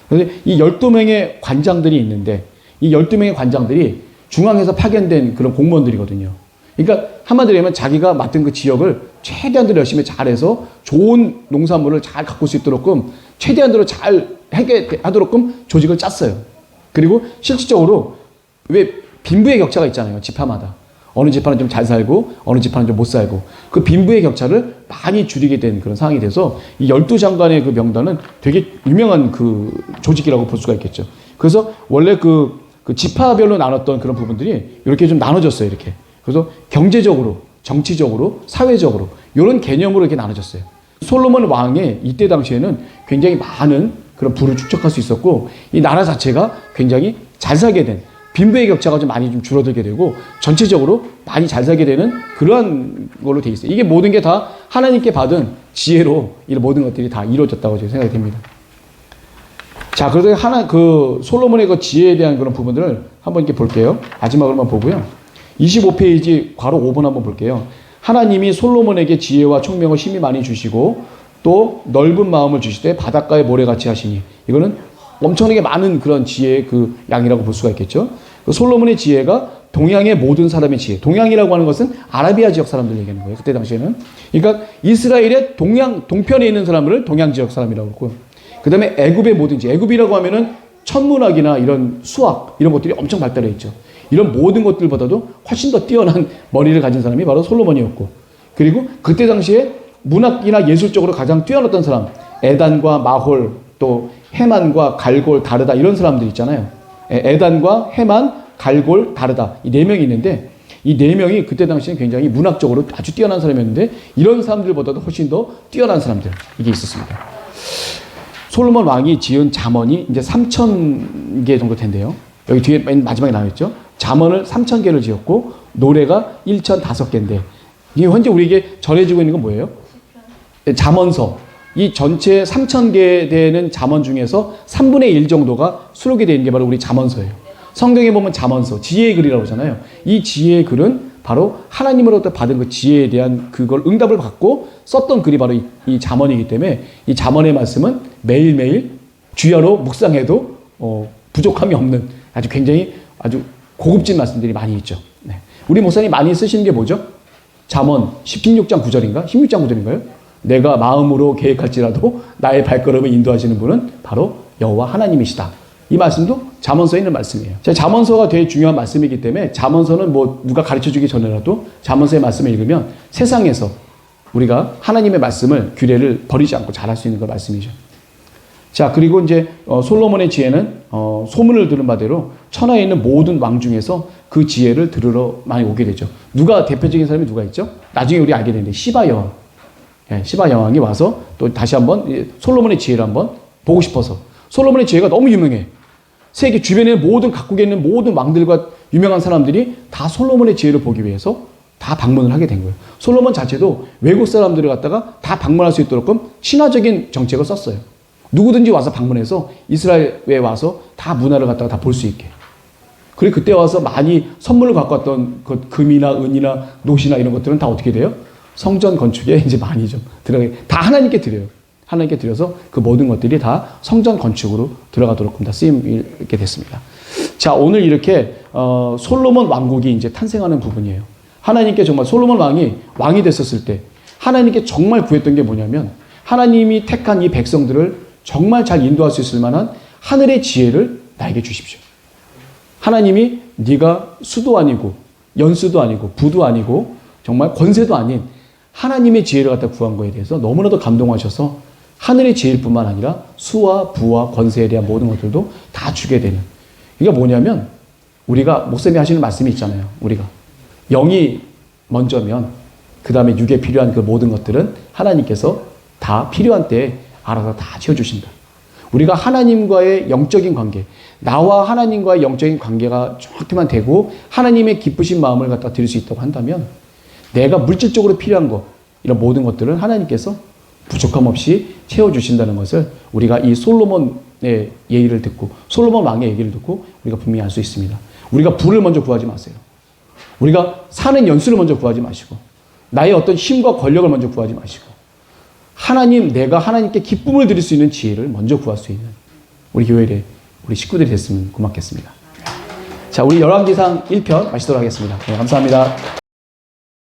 그런데 이 12명의 관장들이 있는데 이 12명의 관장들이 중앙에서 파견된 그런 공무원들이거든요. 그러니까 한마디로 하면 자기가 맡은 그 지역을 최대한대로 열심히 잘해서 좋은 농산물을 잘 가꿀 수 있도록끔 최대한대로 잘 하도록끔 조직을 짰어요. 그리고 실질적으로 왜 빈부의 격차가 있잖아요. 지파마다. 어느 지파는 좀 잘 살고 어느 지파는 좀 못 살고 그 빈부의 격차를 많이 줄이게 된 그런 상황이 돼서 이 12장관의 그 명단은 되게 유명한 그 조직이라고 볼 수가 있겠죠. 그래서 원래 그 지파별로 나눴던 그런 부분들이 이렇게 좀 나눠졌어요. 이렇게. 그래서 경제적으로, 정치적으로, 사회적으로 이런 개념으로 이렇게 나눠졌어요. 솔로몬 왕의 이때 당시에는 굉장히 많은 그런 부를 축적할 수 있었고 이 나라 자체가 굉장히 잘 살게 된 빈부의 격차가 좀 많이 좀 줄어들게 되고 전체적으로 많이 잘 살게 되는 그러한 걸로 돼 있어요. 이게 모든 게 다 하나님께 받은 지혜로 이 모든 것들이 다 이루어졌다고 저는 생각이 됩니다. 자, 그래서 솔로몬의 그 지혜에 대한 그런 부분들을 한번 이렇게 볼게요. 마지막으로만 보고요. 25페이지 괄호 5번 한번 볼게요. 하나님이 솔로몬에게 지혜와 총명을 심히 많이 주시고 또 넓은 마음을 주시되 바닷가의 모래같이 하시니, 이거는 엄청나게 많은 그런 지혜의 그 양이라고 볼 수가 있겠죠. 그 솔로몬의 지혜가 동양의 모든 사람의 지혜. 동양이라고 하는 것은 아라비아 지역 사람들 얘기하는 거예요. 그때 당시에는. 그러니까 이스라엘의 동편에 있는 사람을 동양 지역 사람이라고 그러고, 그 다음에 애굽의 모든 지혜. 애굽이라고 하면은 천문학이나 이런 수학 이런 것들이 엄청 발달해 있죠. 이런 모든 것들보다도 훨씬 더 뛰어난 머리를 가진 사람이 바로 솔로몬이었고, 그리고 그때 당시에 문학이나 예술적으로 가장 뛰어났던 사람, 에단과 마홀, 또 헤만과 갈골, 다르다, 이런 사람들 있잖아요. 에단과 헤만, 갈골, 다르다, 이 네 명이 있는데, 이 네 명이 그때 당시에 굉장히 문학적으로 아주 뛰어난 사람이었는데, 이런 사람들보다도 훨씬 더 뛰어난 사람들, 이게 있었습니다. 솔로몬 왕이 지은 잠언이 이제 3,000개 정도 된대요. 여기 뒤에 맨 마지막에 나와있죠. 잠언을 3,000개를 지었고 노래가 1,005개인데, 이게 현재 우리에게 전해지고 있는 건 뭐예요? 잠언서. 이 전체 3,000개 되는 잠언 중에서 3분의 1 정도가 수록이 되어 있는 게 바로 우리 잠언서예요. 성경에 보면 잠언서, 지혜의 글이라고 하잖아요. 이 지혜의 글은 바로 하나님으로부터 받은 그 지혜에 대한 그걸 응답을 받고 썼던 글이 바로 이 잠언이기 때문에, 이 잠언의 말씀은 매일매일 주야로 묵상해도 부족함이 없는 아주 굉장히 아주 고급진 말씀들이 많이 있죠. 네. 우리 목사님 많이 쓰시는 게 뭐죠? 잠언 16장 9절인가? 16장 9절인가요? 내가 마음으로 계획할지라도 나의 발걸음을 인도하시는 분은 바로 여호와 하나님이시다. 이 말씀도 잠언서에 있는 말씀이에요. 잠언서가 되게 중요한 말씀이기 때문에 잠언서는 뭐 누가 가르쳐주기 전에라도 잠언서의 말씀을 읽으면 세상에서 우리가 하나님의 말씀을, 규례를 버리지 않고 잘할 수 있는 그 말씀이죠. 자, 그리고 이제 솔로몬의 지혜는 소문을 들은 바대로 천하에 있는 모든 왕 중에서 그 지혜를 들으러 많이 오게 되죠. 누가 대표적인 사람이 누가 있죠? 나중에 우리 알게 되는데 시바 여왕. 예, 시바 여왕이 와서 또 다시 한번 솔로몬의 지혜를 한번 보고 싶어서. 솔로몬의 지혜가 너무 유명해. 세계 주변에 모든 각국에 있는 모든 왕들과 유명한 사람들이 다 솔로몬의 지혜를 보기 위해서 다 방문을 하게 된 거예요. 솔로몬 자체도 외국 사람들을 갖다가 다 방문할 수 있도록 친화적인 정책을 썼어요. 누구든지 와서 방문해서 이스라엘에 와서 다 문화를 갖다가 다 볼 수 있게. 그리고 그때 와서 많이 선물을 갖고 왔던 그 금이나 은이나 노시나 이런 것들은 다 어떻게 돼요? 성전 건축에 이제 많이 좀 들어가게, 다 하나님께 드려요. 하나님께 드려서 그 모든 것들이 다 성전 건축으로 들어가도록 다 쓰임게 됐습니다. 자, 오늘 이렇게 솔로몬 왕국이 이제 탄생하는 부분이에요. 하나님께 정말 솔로몬 왕이 됐었을 때 하나님께 정말 구했던 게 뭐냐면, 하나님이 택한 이 백성들을 정말 잘 인도할 수 있을 만한 하늘의 지혜를 나에게 주십시오. 하나님이 네가 수도 아니고 연수도 아니고 부도 아니고 정말 권세도 아닌 하나님의 지혜를 갖다 구한 거에 대해서 너무나도 감동하셔서 하늘의 지혜일 뿐만 아니라 수와 부와 권세에 대한 모든 것들도 다 주게 되는. 이게 뭐냐면, 우리가 목사님이 하시는 말씀이 있잖아요. 우리가 영이 먼저면 그 다음에 육에 필요한 그 모든 것들은 하나님께서 다 필요한 때에 알아서 다 채워주신다. 우리가 하나님과의 영적인 관계, 나와 하나님과의 영적인 관계가 정확히만 되고 하나님의 기쁘신 마음을 갖다 드릴 수 있다고 한다면, 내가 물질적으로 필요한 것, 이런 모든 것들은 하나님께서 부족함 없이 채워주신다는 것을 우리가 이 솔로몬의 얘기를 듣고, 솔로몬 왕의 얘기를 듣고 우리가 분명히 알 수 있습니다. 우리가 부를 먼저 구하지 마세요. 우리가 사는 연수를 먼저 구하지 마시고, 나의 어떤 힘과 권력을 먼저 구하지 마시고, 내가 하나님께 기쁨을 드릴 수 있는 지혜를 먼저 구할 수 있는 우리 교회의 우리 식구들이 됐으면 고맙겠습니다. 자, 우리 열왕기상 1편 마치도록 하겠습니다. 네, 감사합니다.